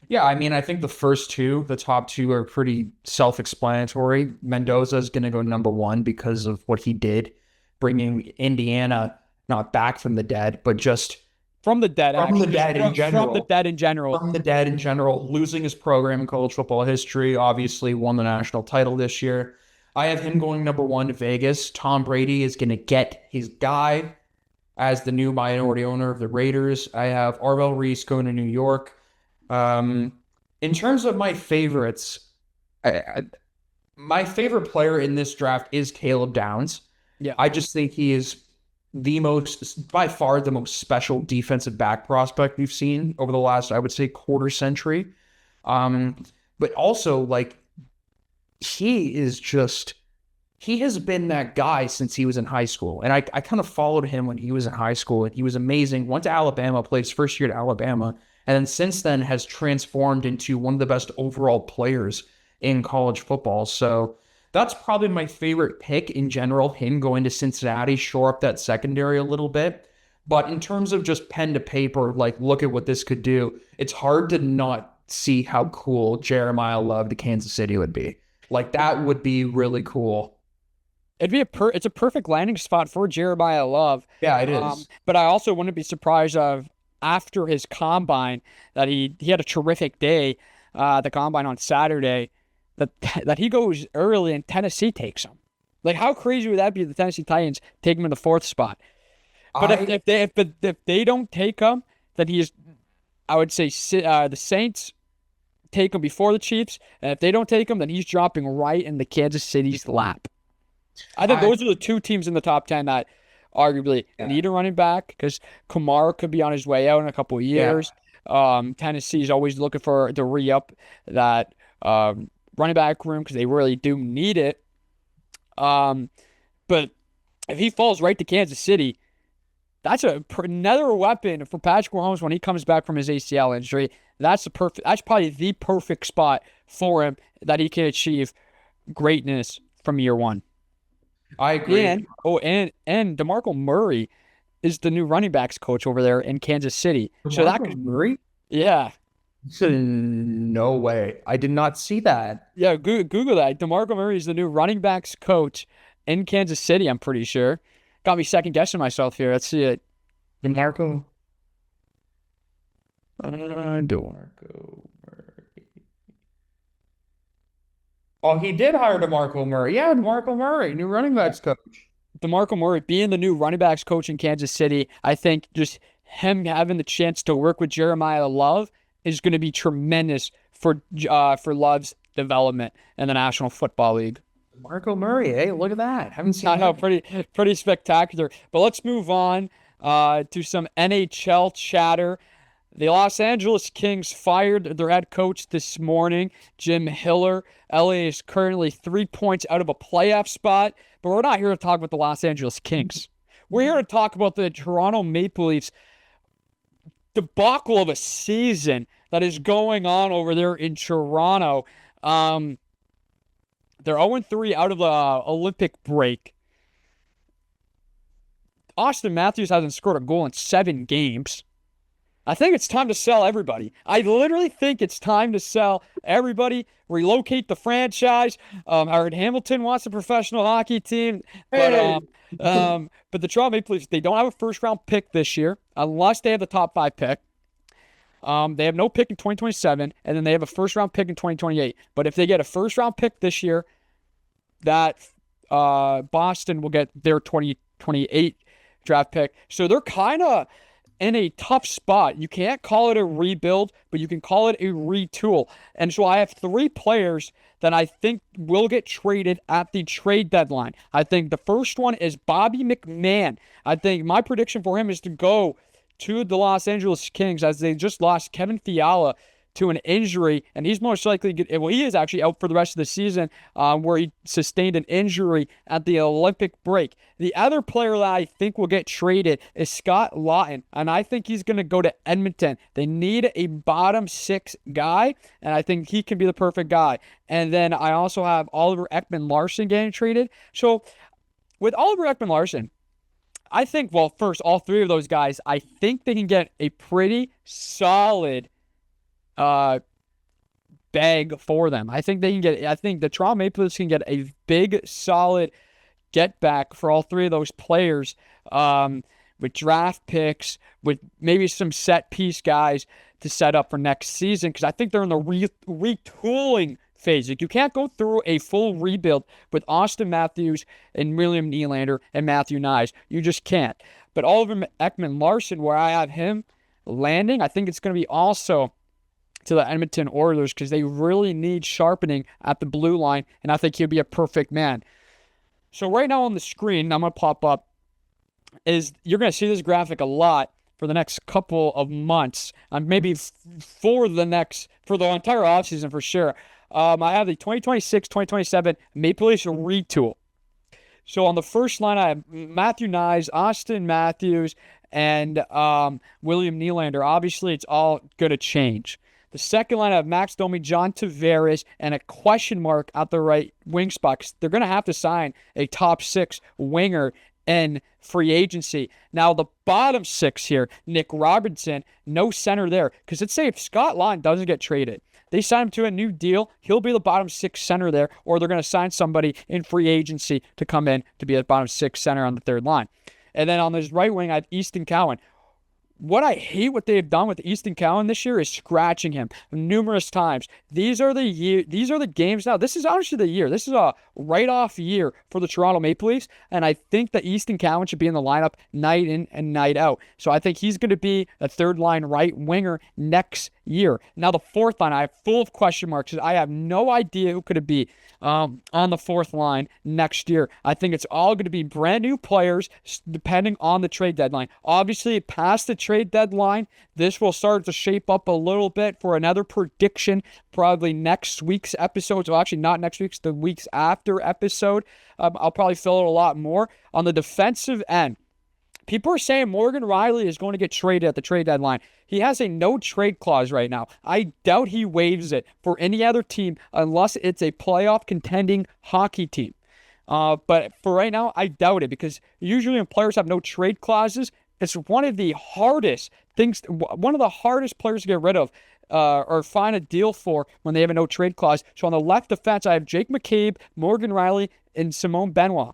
Yeah, I mean, I think the top two are pretty self-explanatory. Mendoza is going to go number 1 because of what he did, bringing Indiana not back from the dead, but just from the dead in general, losing his program in college football history, obviously won the national title this year. I have him going number 1 to Vegas. Tom Brady is going to get his guy as the new minority owner of the Raiders. I have Arvell Reese going to New York. In terms of my favorites, my favorite player in this draft is Caleb Downs. Yeah, I just think he is by far the most special defensive back prospect we've seen over the last, I would say, quarter century. But also, like, he has been that guy since he was in high school. And I kind of followed him when he was in high school, and he was amazing. Went to Alabama, played his first year at Alabama, and then since then has transformed into one of the best overall players in college football. So that's probably my favorite pick in general, him going to Cincinnati, shore up that secondary a little bit. But in terms of just pen to paper, like, look at what this could do, it's hard to not see how cool Jeremiah Love to Kansas City would be. Like, that would be really cool. It's a perfect landing spot for Jeremiah Love. Yeah, it is. But I also wouldn't be surprised after his combine that he had a terrific day, the combine on Saturday, that he goes early and Tennessee takes him. Like, how crazy would that be? The Tennessee Titans take him in the 4th spot. But if they don't take him, then I would say the Saints take him before the Chiefs, and if they don't take him, then he's dropping right in the Kansas City's lap. I think those are the 2 teams in the top 10 that arguably need a running back, because Kamara could be on his way out in a couple of years. Tennessee's always looking to re-up that running back room because they really do need it. But if he falls right to Kansas City, that's another weapon for Patrick Mahomes when he comes back from his ACL injury. That's probably the perfect spot for him that he can achieve greatness from year 1. I agree. And DeMarco Murray is the new running backs coach over there in Kansas City. Murray? Yeah. No way. I did not see that. Yeah, Google that. DeMarco Murray is the new running backs coach in Kansas City, I'm pretty sure. Got me second guessing myself here. Let's see it. DeMarco Murray. Oh, he did hire DeMarco Murray. Yeah, DeMarco Murray, new running backs coach. DeMarco Murray being the new running backs coach in Kansas City, I think just him having the chance to work with Jeremiah Love is going to be tremendous for Love's development in the National Football League. DeMarco Murray, hey, look at that. Haven't seen that. I know, pretty spectacular. But let's move on to some NHL chatter. The Los Angeles Kings fired their head coach this morning, Jim Hiller. LA is currently 3 points out of a playoff spot, but we're not here to talk about the Los Angeles Kings. We're here to talk about the Toronto Maple Leafs debacle of a season that is going on over there in Toronto. They're 0-3 out of the Olympic break. Austin Matthews hasn't scored a goal in 7 games. I think it's time to sell everybody. I literally think it's time to sell everybody, relocate the franchise. I heard Hamilton wants a professional hockey team, but the Toronto Maple Leafs, they don't have a first-round pick this year unless they have the top 5 pick. They have no pick in 2027, and then they have a first-round pick in 2028. But if they get a first-round pick this year, that Boston will get their 2028 draft pick. So they're kind of in a tough spot. You can't call it a rebuild, but you can call it a retool. And so I have 3 players that I think will get traded at the trade deadline. I think the first one is Bobby McMahon. I think my prediction for him is to go to the Los Angeles Kings, as they just lost Kevin Fiala to an injury, and he's most likely, he is actually out for the rest of the season, where he sustained an injury at the Olympic break. The other player that I think will get traded is Scott Laughton, and I think he's going to go to Edmonton. They need a bottom 6 guy, and I think he can be the perfect guy. And then I also have Oliver Ekman-Larsson getting traded. So with Oliver Ekman-Larsson, I think, well, first, all 3 of those guys, I think they can get a pretty solid bag for them. I think the Toronto Maple Leafs can get a big, solid get back for all 3 of those players, with draft picks, with maybe some set piece guys to set up for next season, because I think they're in the retooling phase. Like, you can't go through a full rebuild with Austin Matthews and William Nylander and Matthew Knies. You just can't. But Oliver Ekman-Larsson, where I have him landing, I think it's going to be also to the Edmonton Oilers, because they really need sharpening at the blue line, and I think he'll be a perfect man. So right now on the screen, I'm going to pop up, is you're going to see this graphic a lot for the next couple of months, maybe for the entire offseason for sure. I have the 2026-2027 Maple Leafs retool. So on the first line, I have Matthew Knies, Austin Matthews, and William Nylander. Obviously, it's all going to change. The second line, I have Max Domi, John Tavares, and a question mark at the right wing spot, 'cause they're going to have to sign a top 6 winger in free agency. Now, the bottom 6 here, Nick Robertson, no center there, because let's say if Scott Laughton doesn't get traded, they sign him to a new deal, he'll be the bottom 6 center there, or they're going to sign somebody in free agency to come in to be a bottom 6 center on the third line. And then on this right wing, I have Easton Cowan. What I hate what they've done with Easton Cowan this year is scratching him numerous times. These are the games now. This is honestly the year. This is a write-off year for the Toronto Maple Leafs, and I think that Easton Cowan should be in the lineup night in and night out. So I think he's going to be a third-line right winger next year. Now the fourth line, I have full of question marks. I have no idea who could it be on the fourth line next year. I think it's all going to be brand new players depending on the trade deadline. Obviously, past the trade deadline, this will start to shape up a little bit for another prediction, probably next week's episode. Well, actually not next week's, the week's after episode. I'll probably fill it a lot more. On the defensive end, people are saying Morgan Rielly is going to get traded at the trade deadline. He has a no-trade clause right now. I doubt he waives it for any other team unless it's a playoff contending hockey team. But for right now, I doubt it, because usually when players have no trade clauses, it's one of the hardest players to get rid of or find a deal for when they have a no-trade clause. So on the left defense, I have Jake McCabe, Morgan Rielly, and Simone Benoit.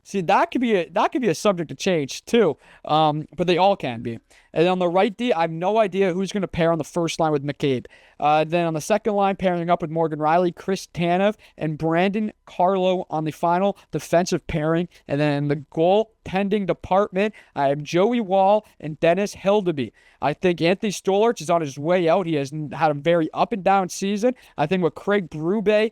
See, that could be a subject to change too, but they all can be. And on the right D, I have no idea who's going to pair on the first line with McCabe. Then on the second line, pairing up with Morgan Rielly, Chris Tanev, and Brandon Carlo on the final defensive pairing. And then in the goaltending department, I have Joey Wall and Dennis Hildeby. I think Anthony Stolarz is on his way out. He has had a very up and down season. I think what Craig Berube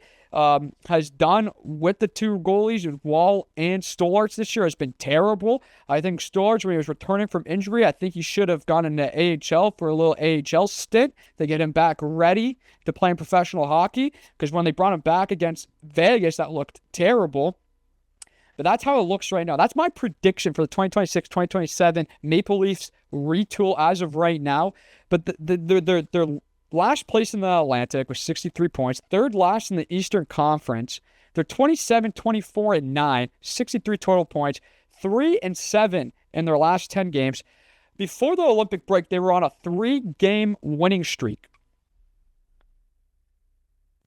has done with the two goalies, with Wall and Stolarz this year, has been terrible. I think Stolarz, when he was returning from injury, I think he should have gone into AHL for a little AHL stint to get him back ready to playing professional hockey, because when they brought him back against Vegas, that looked terrible. But that's how it looks right now. That's my prediction for the 2026-2027 Maple Leafs retool as of right now. But they're last place in the Atlantic with 63 points, third last in the Eastern Conference. They're 27-24-9, 63 total points, 3-7 in their last 10 games. Before the Olympic break, they were on a 3-game winning streak.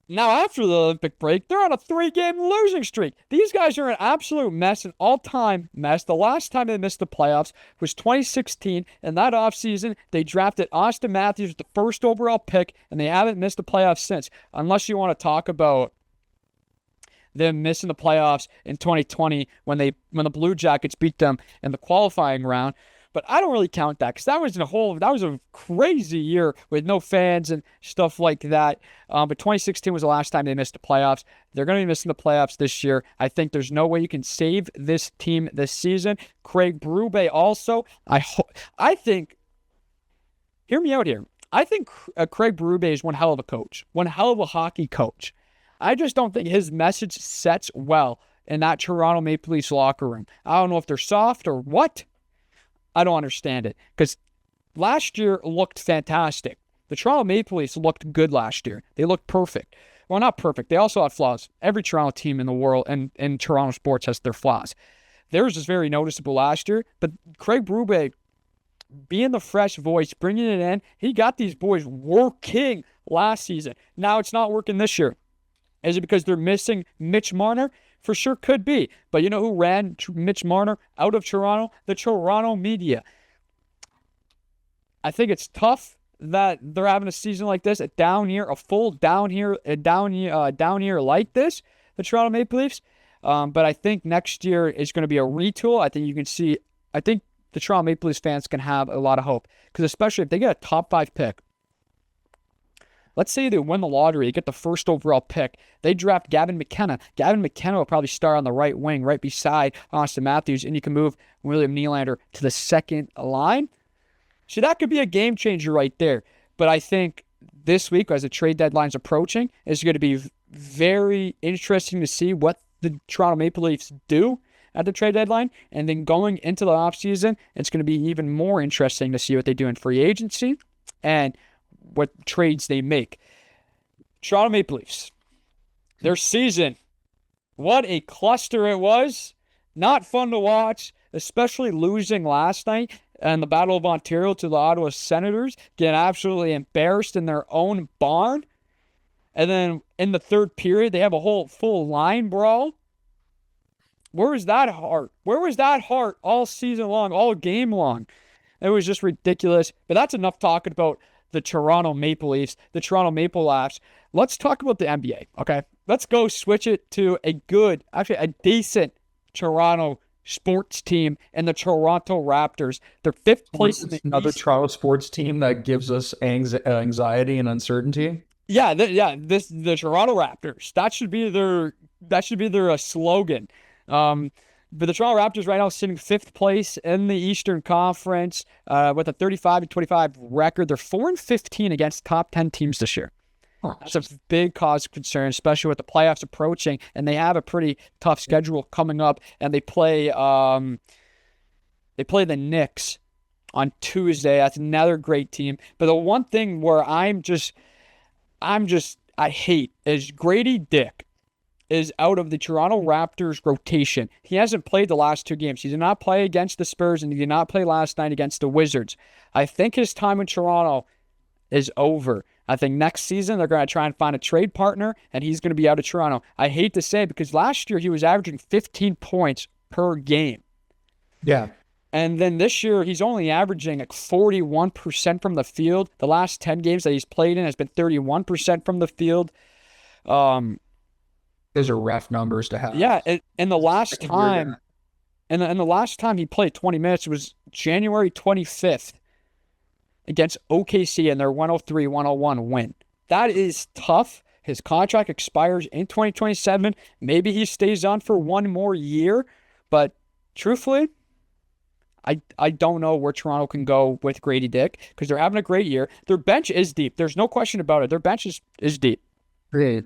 Now, after the Olympic break, they're on a 3-game losing streak. These guys are an absolute mess, an all-time mess. The last time they missed the playoffs was 2016. In that offseason, they drafted Austin Matthews with the first overall pick, and they haven't missed the playoffs since, unless you want to talk about them missing the playoffs in 2020 when the Blue Jackets beat them in the qualifying round. But I don't really count that, because that was a crazy year with no fans and stuff like that. But 2016 was the last time they missed the playoffs. They're going to be missing the playoffs this year. I think there's no way you can save this team this season. Craig Berube also. I think, hear me out here. I think Craig Berube is one hell of a coach, one hell of a hockey coach. I just don't think his message sets well in that Toronto Maple Leafs locker room. I don't know if they're soft or what. I don't understand it because last year looked fantastic. The Toronto Maple Leafs looked good last year. They looked perfect. Well, not perfect. They also had flaws. Every Toronto team in the world and in Toronto sports has their flaws. Theirs is very noticeable last year, but Craig Berube, being the fresh voice, bringing it in, he got these boys working last season. Now it's not working this year. Is it because they're missing Mitch Marner? For sure could be. But you know who ran Mitch Marner out of Toronto? The Toronto media. I think it's tough that they're having a season like this, a down year, a full down year like this, the Toronto Maple Leafs. But I think next year is going to be a retool. I think the Toronto Maple Leafs fans can have a lot of hope. Because especially if they get a top 5 pick, let's say they win the lottery, they get the first overall pick, they draft Gavin McKenna. Gavin McKenna will probably start on the right wing, right beside Austin Matthews, and you can move William Nylander to the second line. So that could be a game changer right there. But I think this week, as the trade deadline's approaching, is going to be very interesting to see what the Toronto Maple Leafs do at the trade deadline. And then going into the offseason, it's going to be even more interesting to see what they do in free agency and what trades they make. Toronto Maple Leafs, their season, what a cluster it was. Not fun to watch, especially losing last night and the Battle of Ontario to the Ottawa Senators, getting absolutely embarrassed in their own barn. And then in the third period, they have a whole full line brawl. Where was that heart? Where was that heart all season long, all game long? It was just ridiculous. But that's enough talking about the Toronto Maple Leafs, the Toronto Maple Leafs. Let's talk about the NBA, okay? Let's go switch it to a decent Toronto sports team and the Toronto Raptors. They're 5th place in the another East. Toronto sports team that gives us anxiety and uncertainty. Yeah, the Toronto Raptors. That should be their slogan. But the Toronto Raptors right now sitting 5th place in the Eastern Conference with a 35-25 record. They're 4-15 against top 10 teams this year. That's a big cause of concern, especially with the playoffs approaching, and they have a pretty tough schedule coming up. And they play the Knicks on Tuesday. That's another great team. But the one thing where I hate is Grady Dick is out of the Toronto Raptors rotation. He hasn't played the last 2 games. He did not play against the Spurs, and he did not play last night against the Wizards. I think his time in Toronto is over. I think next season they're going to try and find a trade partner, and he's going to be out of Toronto. I hate to say it because last year he was averaging 15 points per game. Yeah. And then this year he's only averaging like 41% from the field. The last 10 games that he's played in has been 31% from the field. Those are rough numbers to have. Yeah, and the last time he played 20 minutes was January 25th against OKC in their 103-101 win. That is tough. His contract expires in 2027. Maybe he stays on for one more year, but truthfully, I don't know where Toronto can go with Grady Dick because they're having a great year. Their bench is deep. There's no question about it. Their bench is deep. Great.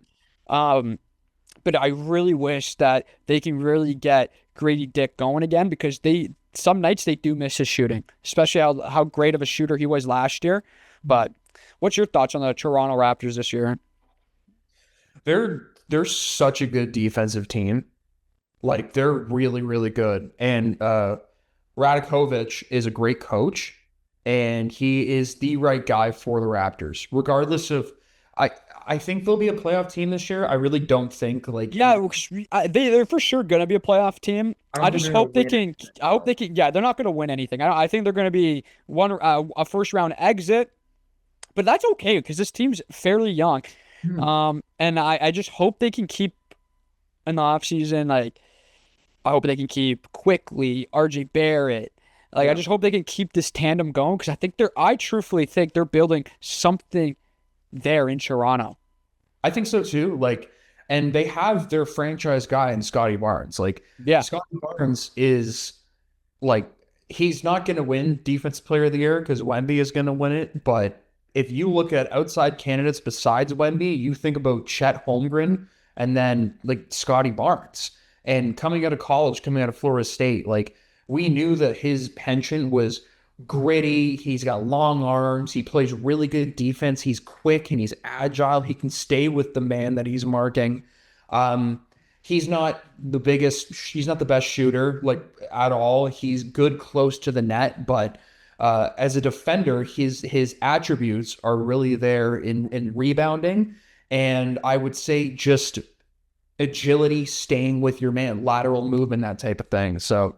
But I really wish that they can really get Grady Dick going again because some nights they do miss his shooting, especially how great of a shooter he was last year. But what's your thoughts on the Toronto Raptors this year? They're such a good defensive team. Like, they're really, really good. And Radakovich is a great coach, and he is the right guy for the Raptors. Regardless of, I think they'll be a playoff team this year. I really don't think they're for sure gonna be a playoff team. I just hope they can. I hope they can. Yeah, they're not gonna win anything. I think they're gonna be a first round exit, but that's okay because this team's fairly young. And I just hope they can keep in the offseason. Like, I hope they can keep Quickly, RJ Barrett. Like, I just hope they can keep this tandem going because I truthfully think they're building something there in Toronto. I think so too. Like, and they have their franchise guy in Scotty Barnes. Like, Scotty Barnes is like, he's not going to win Defensive Player of the Year because Wemby is going to win it, but if you look at outside candidates besides Wemby, you think about Chet Holmgren and then like Scotty Barnes. And coming out of college, coming out of Florida State, like we knew that his penchant was gritty. He's got long arms. He plays really good defense. He's quick and he's agile. He can stay with the man that he's marking. He's not the best shooter like at all. He's good close to the net, but as a defender, his attributes are really there in rebounding. And I would say just agility, staying with your man, lateral movement, that type of thing. So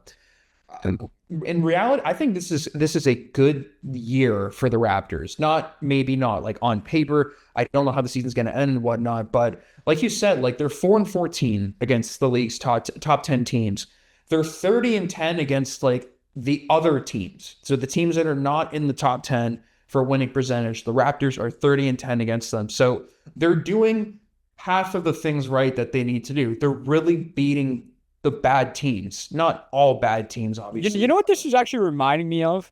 in reality, I think this is a good year for the Raptors. Maybe not like on paper. I don't know how the season's going to end and whatnot, but like you said, like they're 4-14 against the league's top 10 teams. They're 30-10 against like the other teams. So the teams that are not in the top 10 for winning percentage, the Raptors are 30-10 against them. So they're doing half of the things right that they need to do. They're really beating the bad teams, not all bad teams, obviously. You know what this is actually reminding me of?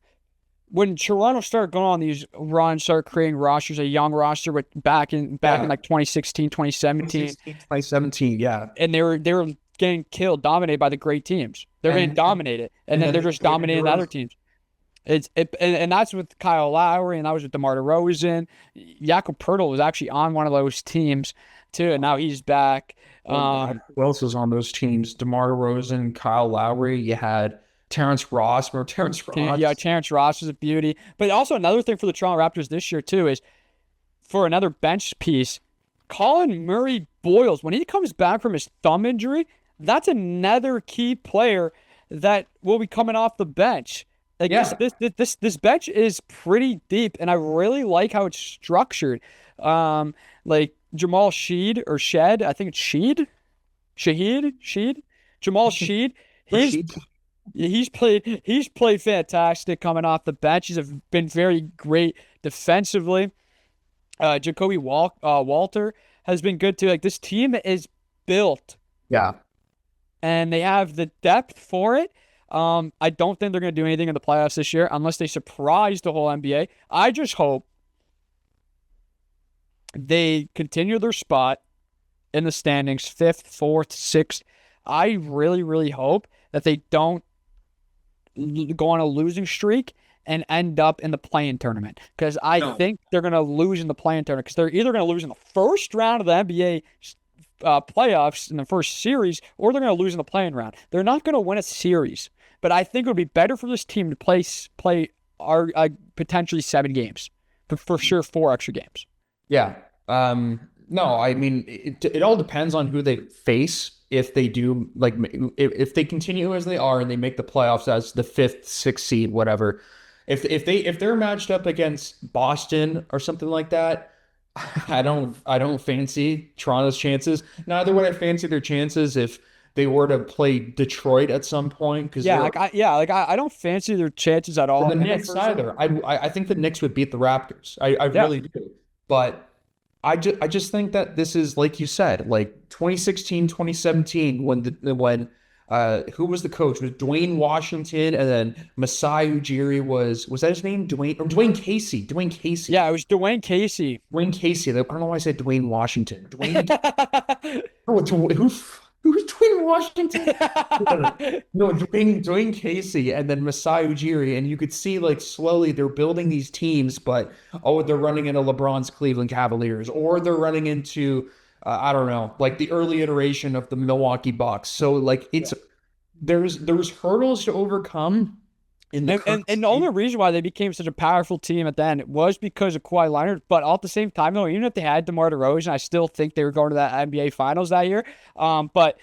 When Toronto started going on these runs, started creating rosters, a young roster with back in like 2016, 2017. Yeah. And they were getting killed, dominated by the great teams. They're getting dominated, and then they're just dominating the other teams. And that's with Kyle Lowry, and that was with DeMar DeRozan. Jakob Poeltl was actually on one of those teams too, and now he's back. Who else was on those teams? DeMar DeRozan, Kyle Lowry. You had Terrence Ross. Remember Terrence Ross? Yeah, Terrence Ross is a beauty. But also another thing for the Toronto Raptors this year too is for another bench piece, Colin Murray Boyles. When he comes back from his thumb injury, that's another key player that will be coming off the bench. Like this bench is pretty deep, and I really like how it's structured. Like Jamal Sheed or Shed, I think it's Sheed. Jamal Sheed. He's played fantastic coming off the bench. He's been very great defensively. Jacoby Walter has been good too. Like this team is built. Yeah. And they have the depth for it. I don't think they're going to do anything in the playoffs this year unless they surprise the whole NBA. I just hope they continue their spot in the standings, 5th, 4th, 6th. I really, really hope that they don't go on a losing streak and end up in the play-in tournament, because I think they're going to lose in the play-in tournament, because they're either going to lose in the first round of the NBA playoffs in the first series, or they're going to lose in the play-in round. They're not going to win a series, but I think it would be better for this team to play potentially 7 games, but for sure 4 extra games. Yeah. No, I mean, it all depends on who they face. If they do, like, if they continue as they are and they make the playoffs as the 5th, 6th seed, whatever, if they're matched up against Boston or something like that, I don't fancy Toronto's chances. Neither would I fancy their chances if they were to play Detroit at some point. Cause I don't fancy their chances at all. The Knicks either. I think the Knicks would beat the Raptors. I really do. But I just think that this is, like you said, like 2016, 2017, when who was the coach? It was Dwayne Washington, and then Masai Ujiri was that his name? Dwayne Casey. Dwayne Casey. Yeah, it was Dwayne Casey. Dwayne Casey. I don't know why I said Dwayne Washington. Who's Dwayne Washington? No, Dwayne Casey, and then Masai Ujiri, and you could see like slowly they're building these teams, but they're running into LeBron's Cleveland Cavaliers, or they're running into I don't know, like the early iteration of the Milwaukee Bucks. So like there's hurdles to overcome. And the only reason why they became such a powerful team at the end was because of Kawhi Leonard. But at the same time, though, even if they had DeMar DeRozan, I still think they were going to that NBA Finals that year. But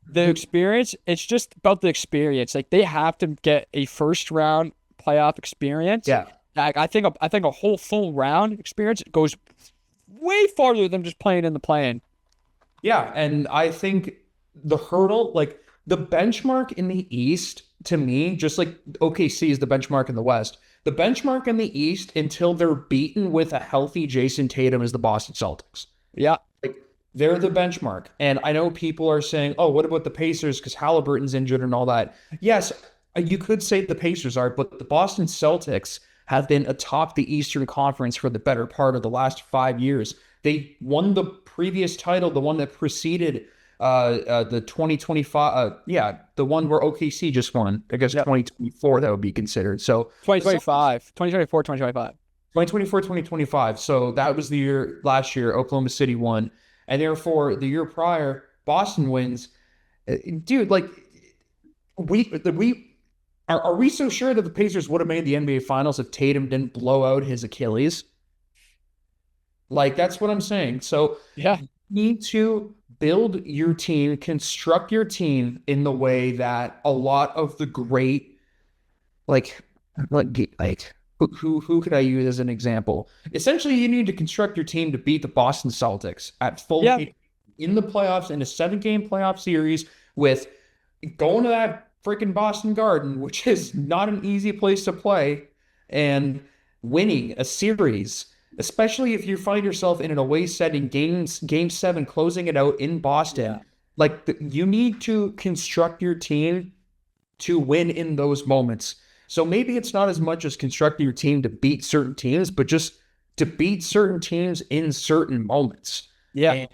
the experience, it's just about the experience. Like, they have to get a first-round playoff experience. Yeah. Like, I think a whole full round experience goes way farther than just playing in the play-in. Yeah, and I think the hurdle, like the benchmark in the East, to me, just like OKC is the benchmark in the West, the benchmark in the East until they're beaten with a healthy Jason Tatum is the Boston Celtics. Yeah. Like, they're the benchmark. And I know people are saying, oh, what about the Pacers because Halliburton's injured and all that? Yes, you could say the Pacers are, but the Boston Celtics have been atop the Eastern Conference for the better part of the last 5 years. They won the previous title, the one that preceded the 2025, the one where OKC just won. I guess 2024 that would be considered. So 2024, 2025. 2024, 2025. So that was the year last year Oklahoma City won. And therefore, the year prior, Boston wins. Dude, like, are we so sure that the Pacers would have made the NBA Finals if Tatum didn't blow out his Achilles? Like, that's what I'm saying. So Yeah. you need to build your team, construct your team in the way that a lot of the great, like who could I use as an example? Essentially, you need to construct your team to beat the Boston Celtics at full in the playoffs in a 7-game playoff series with going to that freaking Boston Garden, which is not an easy place to play, and winning a series, especially if you find yourself in an away setting, game 7, closing it out in Boston. Like, you need to construct your team to win in those moments. So maybe it's not as much as constructing your team to beat certain teams, but just to beat certain teams in certain moments. Yeah.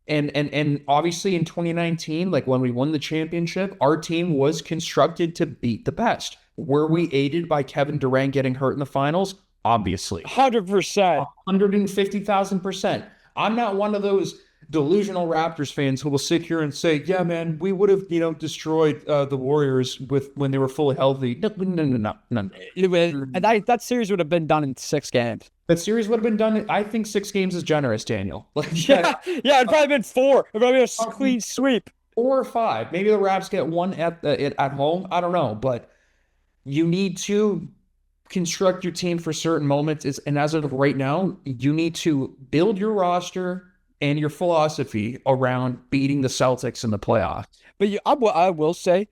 And obviously in 2019, like when we won the championship, our team was constructed to beat the best. Were we aided by Kevin Durant getting hurt in the finals? Obviously. 100%. 150,000%. I'm not one of those delusional Raptors fans who will sit here and say, yeah, man, we would have, destroyed the Warriors when they were fully healthy. No. And that series would have been done in 6 games. That series would have been done. I think 6 games is generous, Daniel. Yeah, it'd probably been 4. It'd probably been a clean sweep. 4 or 5. Maybe the Raps get 1 at home. I don't know, but you need to construct your team for certain moments. And as of right now, you need to build your roster and your philosophy around beating the Celtics in the playoffs. But I will say,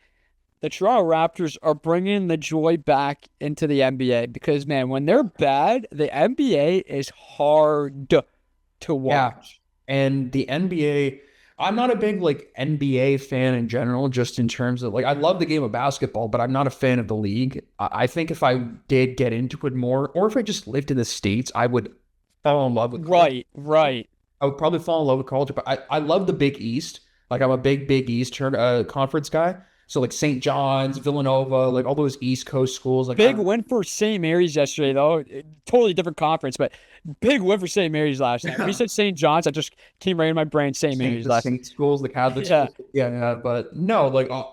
the Toronto Raptors are bringing the joy back into the NBA because, man, when they're bad, the NBA is hard to watch. Yeah. And the NBA, I'm not a big NBA fan in general, just in terms of I love the game of basketball, but I'm not a fan of the league. I think if I did get into it more, or if I just lived in the States, I would fall in love with college. Right. I would probably fall in love with college, but I love the Big East. I'm a big East conference guy. So St. John's, Villanova, all those East Coast schools. Big win for St. Mary's yesterday, though. Totally different conference, but big win for St. Mary's last night. When you said St. John's, I just came right in my brain. St. Mary's last night. Schools, the Catholic schools. Yeah. But no,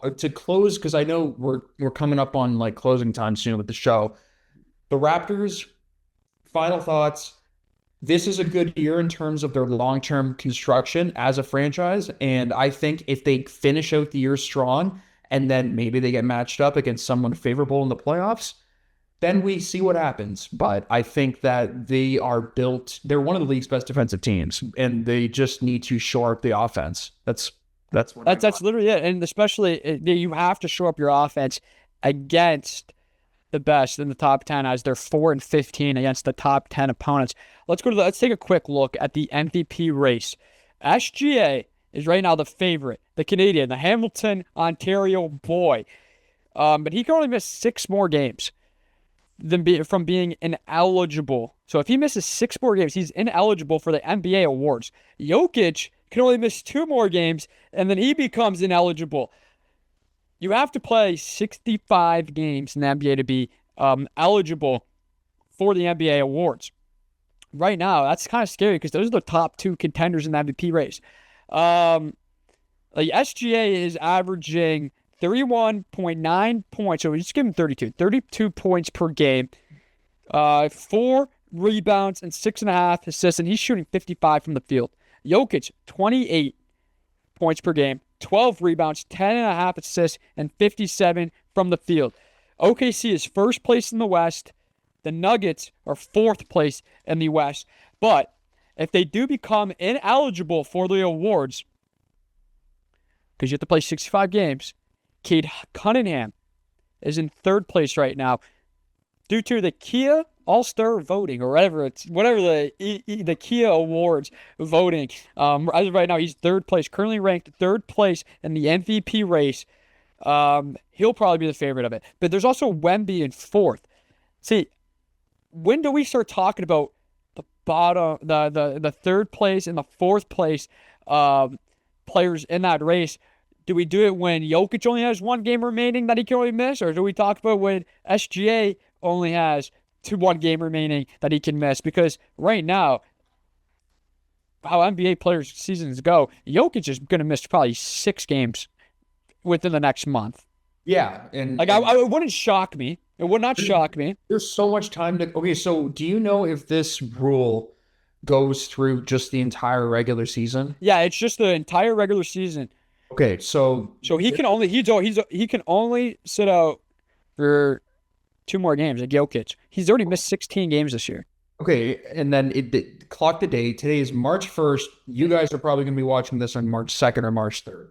to close, because I know we're coming up on closing time soon with the show. The Raptors, final thoughts. This is a good year in terms of their long-term construction as a franchise, and I think if they finish out the year strong, and then maybe they get matched up against someone favorable in the playoffs, then we see what happens. But I think that they're one of the league's best defensive teams, and they just need to shore up the offense. That's literally it. And especially, you have to shore up your offense against the best in the top 10, as they're 4-15 against the top 10 opponents. Let's take a quick look at the MVP race. SGA is right now the favorite, the Canadian, the Hamilton, Ontario boy. But he can only miss 6 more games from being ineligible. So if he misses 6 more games, he's ineligible for the NBA awards. Jokic can only miss 2 more games, and then he becomes ineligible. You have to play 65 games in the NBA to be eligible for the NBA awards. Right now, that's kind of scary because those are the top 2 contenders in the MVP race. SGA is averaging 31.9 points, so we just give him 32 points per game, 4 rebounds and 6.5 assists, and he's shooting 55 from the field. Jokic, 28 points per game, 12 rebounds, 10.5 assists, and 57 from the field. OKC is first place in the West. The Nuggets are 4th place in the West. But if they do become ineligible for the awards, because you have to play 65 games, Cade Cunningham is in 3rd place right now due to the Kia All-Star voting, or whatever the Kia Awards voting. As of right now, he's 3rd place, currently ranked 3rd place in the MVP race. He'll probably be the favorite of it. But there's also Wemby in 4th. See, when do we start talking about the bottom, the third place and the fourth place players in that race? Do we do it when Jokic only has one game remaining that he can only miss, or do we talk about when SGA only has one game remaining that he can miss? Because right now, how NBA players' seasons go, Jokic is going to miss probably 6 games within the next month. Yeah, and Like, it wouldn't shock me. It would not shock me. there's so much time to. Okay, so do you know if this rule goes through just the entire regular season? Yeah, it's just the entire regular season. Okay, so So he can only he can only sit out for 2 more games. Like Jokic, he's already missed 16 games this year. okay, and then clock the day. Today is March 1st. You guys are probably going to be watching this on March 2nd or March 3rd.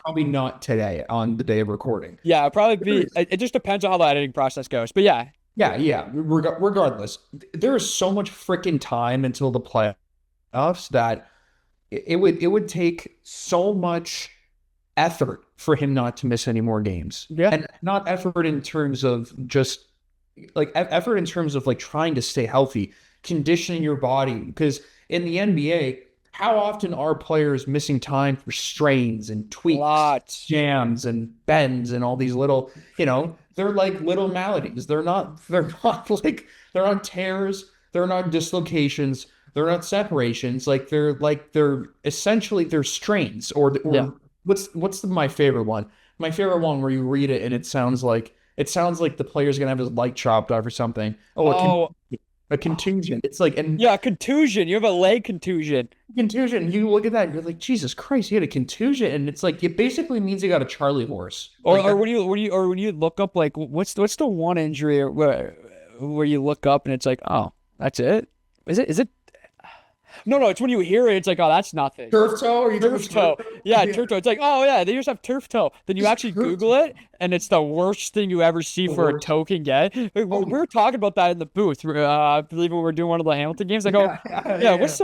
Probably not today on the day of recording. Yeah, it'll probably be. It just depends on how the editing process goes. But yeah, Yeah. Regardless, there is so much freaking time until the playoffs that it would take so much effort for him not to miss any more games. Yeah. And not effort in terms of just like effort in terms of like trying to stay healthy, conditioning your body. Because in the NBA, how often are players missing time for strains and tweaks, lots. jams and bends and all these little, they're like little maladies. They're not like they're not tears, they're not dislocations, they're not separations. They're essentially they're strains or Yeah. what's my favorite one? My favorite one where you read it and it sounds like the player's gonna have his leg chopped off or something. A contusion. It's like Yeah, contusion. You have a leg contusion. contusion. You look at that, and you're like, Jesus Christ, he had a contusion, and it's like it basically means he got a Charlie horse. Or when you look up like what's the one injury where you look up and it's like, oh, that's it? Is it? No, it's when you hear it, it's like, oh, that's nothing. Turf toe? Or you Turf toe. Yeah, turf toe. It's like, oh yeah, they just have turf toe. Then you actually Google it, and it's the worst thing you ever see for a toe can get. We were talking about that in the booth. I believe when we were doing one of the Hamilton games. Like, what's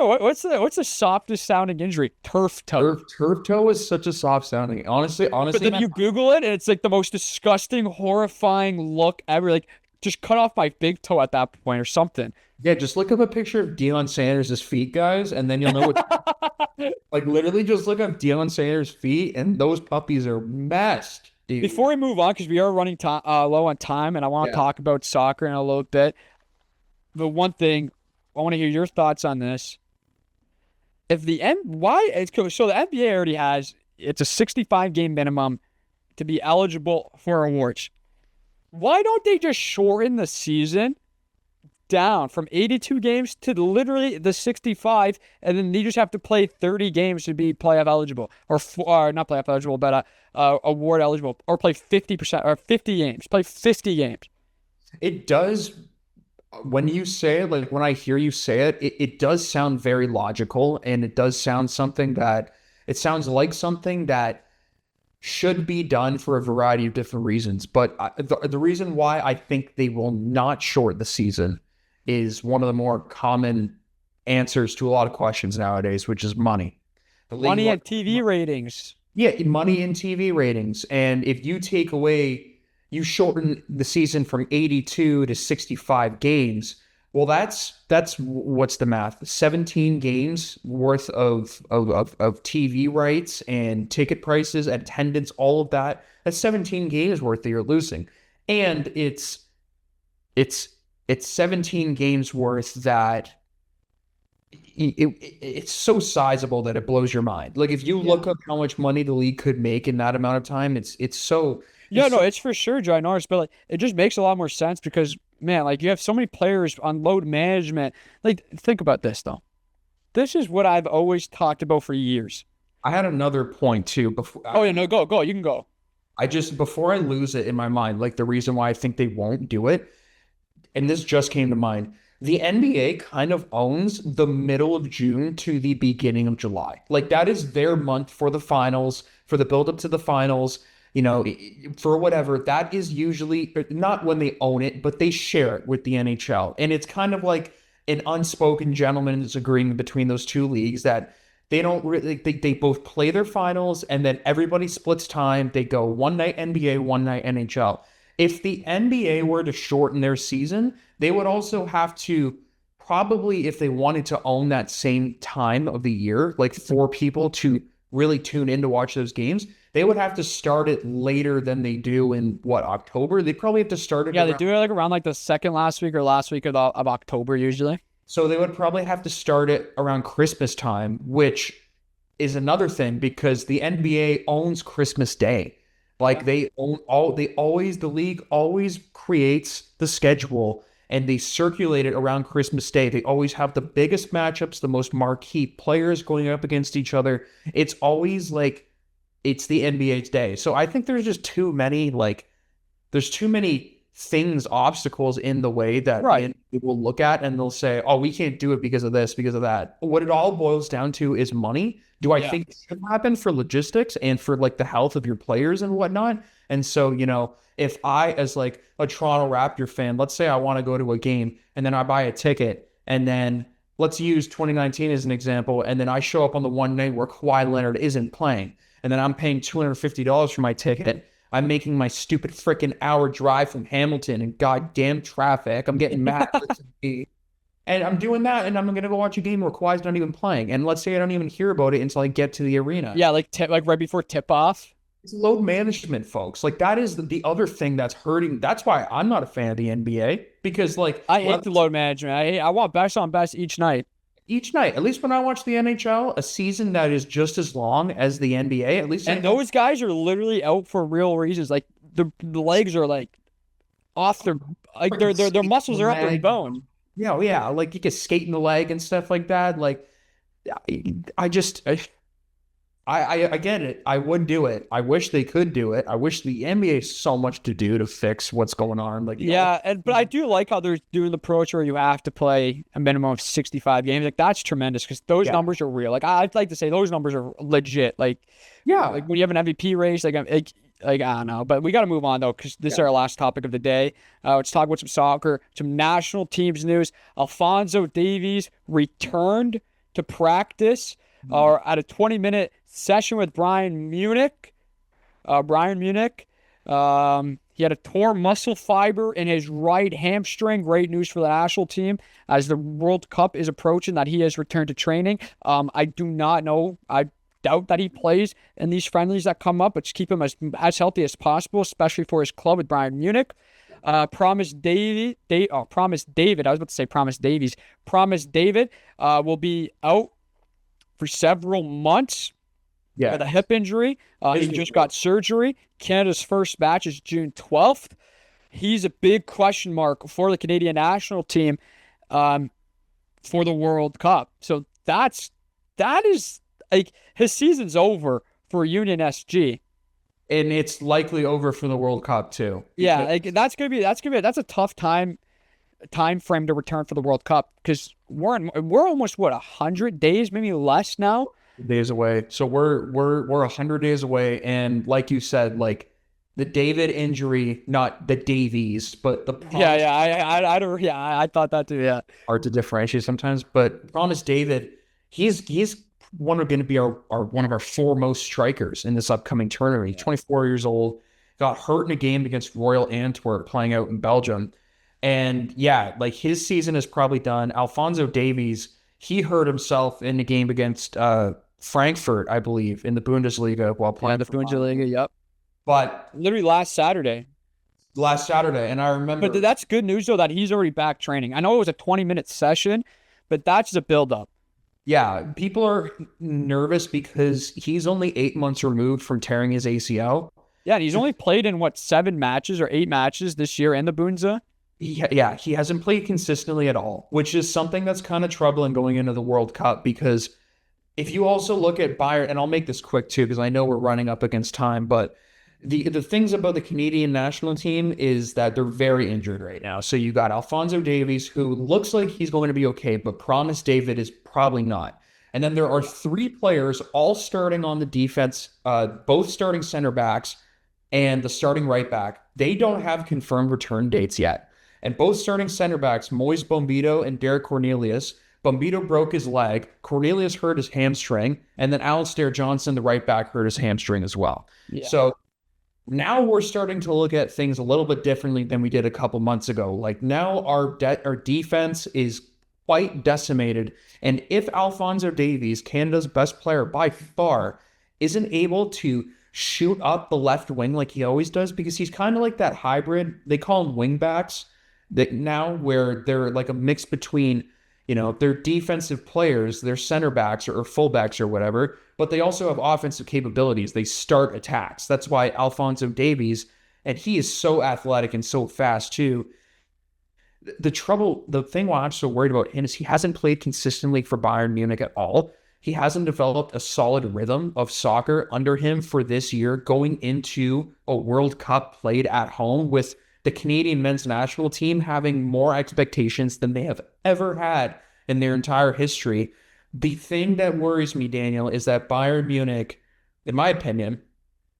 the softest sounding injury? Turf toe. Turf toe is such a soft sounding. Honestly, But then you Google it, and it's like the most disgusting, horrifying look ever. Like, just cut off my big toe at that point or something. Yeah, just look up a picture of Deion Sanders' feet, guys, and then you'll know what. Like, literally, just look up Deion Sanders' feet, and those puppies are messed, dude. Before we move on, because we are running low on time, and I want to talk about soccer in a little bit. The one thing I want to hear your thoughts on this. If the so the NBA already has it's a 65-game minimum to be eligible for awards. Why don't they just shorten the season down from 82 games to literally the 65, and then you just have to play 30 games to be playoff eligible, or not playoff eligible, but award eligible, or play 50% or 50 games, play 50 games. It does, when you say it, like when I hear you say it, it does sound very logical, and it does sound it sounds like something that should be done for a variety of different reasons. But the reason why I think they will not short the season is one of the more common answers to a lot of questions nowadays, which is money. Money and TV ratings. Yeah, money and TV ratings. And if you you shorten the season from 82 to 65 games, well, that's what's the math? 17 games worth of TV rights and ticket prices, attendance, all of that. That's 17 games worth that you're losing. And it's 17 games worth that it's so sizable that it blows your mind. Like if you look up how much money the league could make in that amount of time, it's for sure, ginormous, but like it just makes a lot more sense because man, like you have so many players on load management. Like think about this though. This is what I've always talked about for years. I had another point too. Go. You can go. Before I lose it in my mind, like the reason why I think they won't do it, and this just came to mind. The NBA kind of owns the middle of June to the beginning of July. Like that is their month for the finals, for the build up to the finals, for whatever. That is usually not when they own it, but they share it with the NHL. And it's kind of like an unspoken gentleman's agreement between those two leagues that they don't really, they both play their finals and then everybody splits time. They go one night NBA, one night NHL. if the NBA were to shorten their season, they would also have to probably, if they wanted to own that same time of the year, like for people to really tune in to watch those games, they would have to start it later than they do in October? They probably have to start it. Yeah, they do it like around like the second last week or last week of October usually. So they would probably have to start it around Christmas time, which is another thing because the NBA owns Christmas Day. Like the league always creates the schedule and they circulate it around Christmas Day. They always have the biggest matchups, the most marquee players going up against each other. It's always like it's the NBA's day. So I think there's just too many obstacles in the way that people will look at and they'll say, oh, we can't do it because of this, because of that. What it all boils down to is money. Do I think it should happen for logistics and for like the health of your players and whatnot? And so, if I, as like a Toronto Raptor fan, let's say I want to go to a game and then I buy a ticket and then let's use 2019 as an example. And then I show up on the one night where Kawhi Leonard isn't playing and then I'm paying $250 for my ticket. I'm making my stupid freaking hour drive from Hamilton in goddamn traffic. I'm getting mad. And I'm doing that, and I'm going to go watch a game where Kawhi's not even playing. And let's say I don't even hear about it until I get to the arena. Yeah, like right before tip-off. It's load management, folks. Like, that is the other thing that's hurting. That's why I'm not a fan of the NBA. Because, like... I hate the load management. I want best on best each night. Each night. At least when I watch the NHL, a season that is just as long as the NBA, at least... And those guys are literally out for real reasons. Like, the legs are, like, off their... Like, their muscles are up their bone. Yeah, like you can skate in the leg and stuff like that. Like, I get it. I would do it. I wish they could do it. I wish the NBA has so much to do to fix what's going on. Like, but I do like how they're doing the approach where you have to play a minimum of 65 games. Like, that's tremendous because those numbers are real. Like, I'd like to say those numbers are legit. Like, like when you have an MVP race, like I don't know, but we got to move on though because this is our last topic of the day. Let's talk about some soccer, some national teams news. Alphonso Davies returned to practice or at a 20-minute session with Bayern Munich. He had a torn muscle fiber in his right hamstring. Great news for the national team as the World Cup is approaching that he has returned to training. I do not know. I doubt that he plays in these friendlies that come up, but just keep him as healthy as possible, especially for his club with Bayern Munich. Promise David. I was about to say Promise Davies. Promise David will be out for several months with a hip injury. He just got surgery. Canada's first match is June 12th. He's a big question mark for the Canadian national team for the World Cup. So that is like his season's over for Union SG. And it's likely over for the World Cup too. Yeah, like that's a tough time frame to return for the World Cup because we're almost 100 days, maybe less now. Days away. So we're 100 days away, and like you said, like the David injury, not the Davies, but the Promise. I thought that too. Yeah, hard to differentiate sometimes, but Promise David, he's going to be one of our foremost strikers in this upcoming tournament. He's 24 years old, got hurt in a game against Royal Antwerp playing out in Belgium. And like his season is probably done. Alphonso Davies, he hurt himself in the game against Frankfurt, I believe, in the Bundesliga while playing. The Bundesliga, yep. But literally last Saturday. And I remember. But that's good news, though, that he's already back training. I know it was a 20-minute session, but that's a build-up. Yeah, people are nervous because he's only 8 months removed from tearing his ACL. Yeah, and he's only played in, 7 matches or 8 matches this year in the Bunza? Yeah, he hasn't played consistently at all, which is something that's kind of troubling going into the World Cup because if you also look at Bayern, and I'll make this quick too because I know we're running up against time, but the things about the Canadian national team is that they're very injured right now. So you got Alphonso Davies, who looks like he's going to be okay, but Promise David is probably not. And then there are 3 players all starting on the defense, both starting center backs and the starting right back. They don't have confirmed return dates yet. And both starting center backs, Moise Bombito and Derek Cornelius, Bombito broke his leg, Cornelius hurt his hamstring, and then Alistair Johnson, the right back, hurt his hamstring as well. Yeah. So now we're starting to look at things a little bit differently than we did a couple months ago. Like now our defense is quite decimated. And if Alphonso Davies, Canada's best player by far, isn't able to shoot up the left wing like he always does, because he's kind of like that hybrid. They call them wingbacks that now, where they're like a mix between, they're defensive players, they're center backs or fullbacks or whatever, but they also have offensive capabilities. They start attacks. That's why Alphonso Davies, and he is so athletic and so fast too. The thing why I'm so worried about him is he hasn't played consistently for Bayern Munich at all. He hasn't developed a solid rhythm of soccer under him for this year, going into a World Cup played at home with the Canadian men's national team having more expectations than they have ever had in their entire history. The thing that worries me, Daniel, is that Bayern Munich, in my opinion,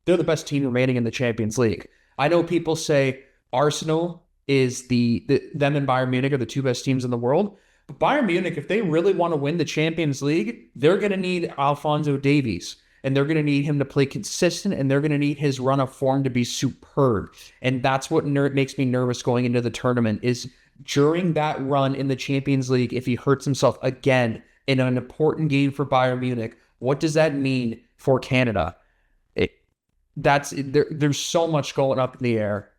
they're the best team remaining in the Champions League. I know people say Arsenal is them and Bayern Munich are the two best teams in the world. But Bayern Munich, if they really want to win the Champions League, they're going to need Alphonso Davies. And they're going to need him to play consistent, and they're going to need his run of form to be superb. And that's what makes me nervous going into the tournament, is during that run in the Champions League, if he hurts himself again in an important game for Bayern Munich, what does that mean for Canada? There's so much going up in the air.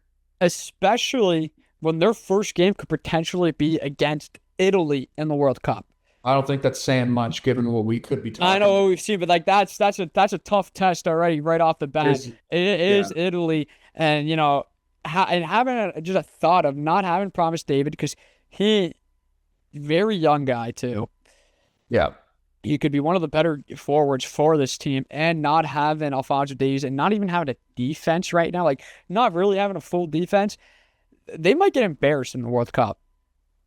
Especially when their first game could potentially be against Italy in the World Cup. I don't think that's saying much given what we could be talking I know what we've seen, but like that's a tough test already right off the bat. It is Italy, and having just a thought of not having Promised David, because he very young guy too. Yeah. He could be one of the better forwards for this team, and not having Alphonso Davies and not even having a defense right now, like not really having a full defense, they might get embarrassed in the World Cup.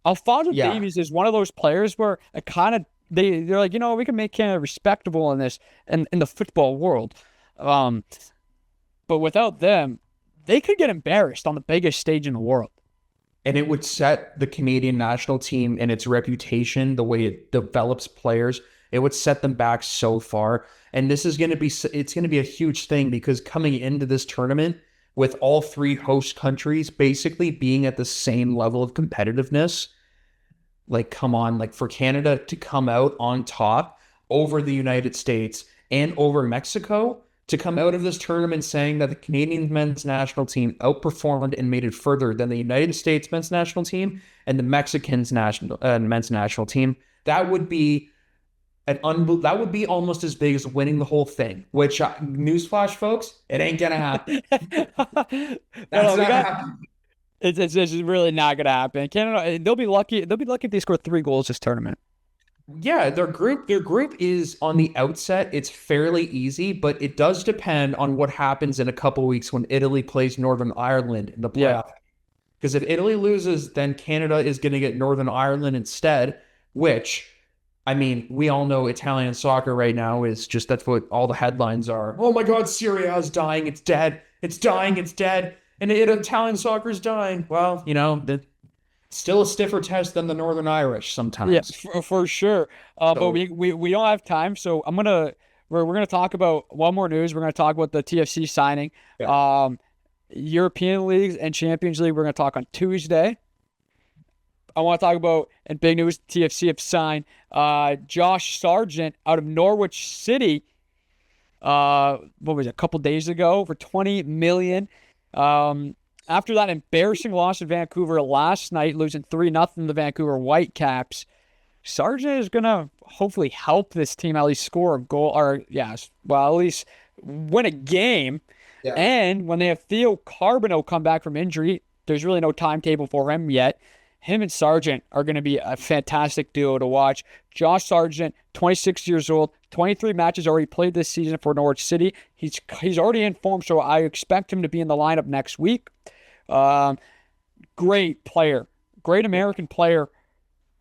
Alphonso Davies is one of those players where it kind of they're like, we can make Canada respectable in this in the football world. But without them, they could get embarrassed on the biggest stage in the world. And it would set the Canadian national team and its reputation, the way it develops players, it would set them back so far. And this is going to be a huge thing, because coming into this tournament with all three host countries basically being at the same level of competitiveness, like, come on, like for Canada to come out on top over the United States and over Mexico, to come out of this tournament saying that the Canadian men's national team outperformed and made it further than the United States men's national team and the Mexicans men's national team, that would be that would be almost as big as winning the whole thing. Which, newsflash, folks, it ain't gonna happen. That's not happening. It's really not gonna happen. Canada, they'll be lucky. They'll be lucky if they score 3 goals this tournament. Yeah, their group is on the outset, it's fairly easy, but it does depend on what happens in a couple weeks when Italy plays Northern Ireland in the playoff. Because if Italy loses, then Canada is going to get Northern Ireland instead, which, I mean, we all know Italian soccer right now is just, that's what all the headlines are. Oh my God, Serie A is dying, it's dead, it's dying, it's dead, and Italian soccer is dying. Well, still a stiffer test than the Northern Irish sometimes. Yeah, for sure. But we don't have time, so we're gonna talk about one more news. We're gonna talk about the TFC signing. Yeah. European leagues and Champions League, we're gonna talk on Tuesday. I want to talk about, in big news, TFC have signed Josh Sargent out of Norwich City. What was it, a couple days ago, for $20 million. After that embarrassing loss in Vancouver last night, losing 3-0 to the Vancouver Whitecaps, Sargent is going to hopefully help this team at least score a goal, at least win a game. Yeah. And when they have Theo Carbonneau come back from injury, there's really no timetable for him yet. Him and Sargent are going to be a fantastic duo to watch. Josh Sargent, 26 years old, 23 matches already played this season for Norwich City. He's already in form, so I expect him to be in the lineup next week. Great player, great American player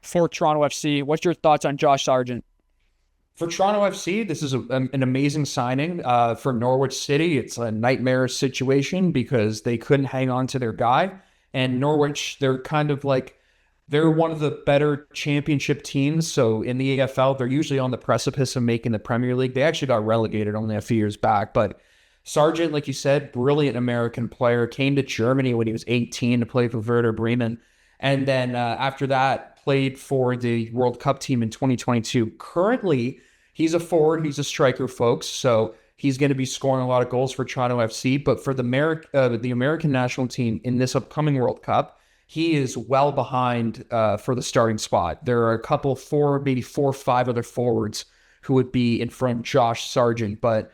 for Toronto FC. What's your thoughts on Josh Sargent? For Toronto FC, this is an amazing signing. For Norwich City, it's a nightmare situation because they couldn't hang on to their guy. And Norwich, they're kind of like, they're one of the better championship teams. So in the AFL, they're usually on the precipice of making the Premier League. They actually got relegated only a few years back, but Sargent, like you said, brilliant American player, came to Germany when he was 18 to play for Werder Bremen. And then after that, played for the World Cup team in 2022. Currently, he's a forward, he's a striker, folks. So he's going to be scoring a lot of goals for Toronto FC. But for the American national team in this upcoming World Cup, he is well behind for the starting spot. There are a couple, maybe four or five other forwards who would be in front of Josh Sargent. But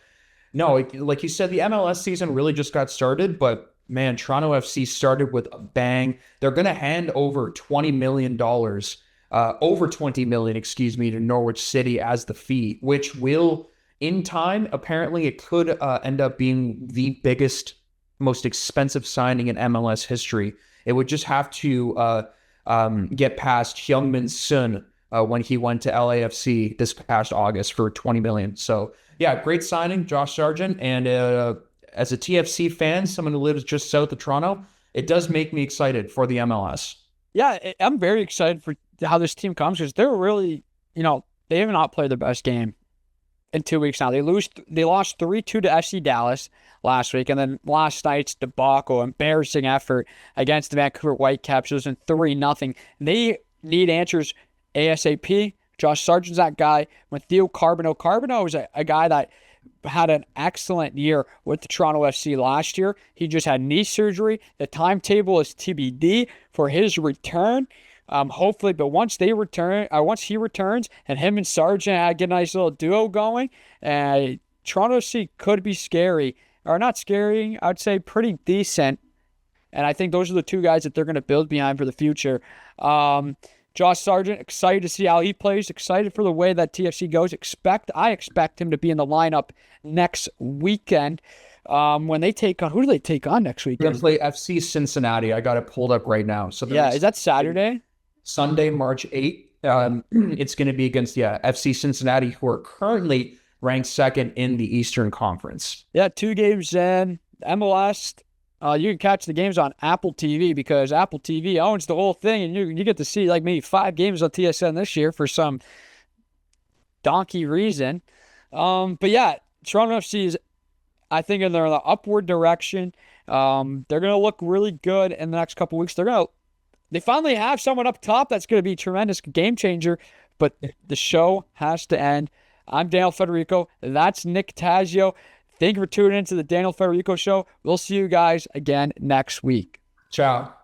no, like you said, the MLS season really just got started. But man, Toronto FC started with a bang. They're going to hand over $20 million, over $20 million, excuse me, to Norwich City as the fee, which will, in time, apparently it could end up being the biggest, most expensive signing in MLS history. It would just have to get past Heung-min Son when he went to LAFC this past August for $20 million. So yeah, great signing, Josh Sargent. And as a TFC fan, someone who lives just south of Toronto, it does make me excited for the MLS. Yeah, I'm very excited for how this team comes because they're really, they have not played their best game in 2 weeks now. They lost 3-2 to FC Dallas last week, and then last night's debacle, embarrassing effort against the Vancouver Whitecaps, losing 3-0. They need answers ASAP. Josh Sargent's that guy. Matthew Carbonneau is a guy that had an excellent year with the Toronto FC last year. He just had knee surgery. The timetable is TBD for his return. Hopefully, but once he returns, and him and Sargent get a nice little duo going, Toronto FC could be scary, or not scary. I would say pretty decent. And I think those are the two guys that they're going to build behind for the future. Josh Sargent, excited to see how he plays. Excited for the way that TFC goes. I expect him to be in the lineup next weekend. When they take on, who do they take on next week? They're going to play FC Cincinnati. I got it pulled up right now. So yeah, is that Saturday? Sunday, March 8th. It's going to be against, FC Cincinnati, who are currently ranked second in the Eastern Conference. Yeah, 2 games in. MLS, you can catch the games on Apple TV because Apple TV owns the whole thing, and you get to see like maybe 5 games on TSN this year for some donkey reason. But yeah, Toronto FC is, I think, they're in the upward direction. They're going to look really good in the next couple weeks. They finally have someone up top that's going to be a tremendous game changer, but the show has to end. I'm Daniel Federico. That's Nick TAZZEO. Thank you for tuning into the Daniel Federico Show. We'll see you guys again next week. Ciao.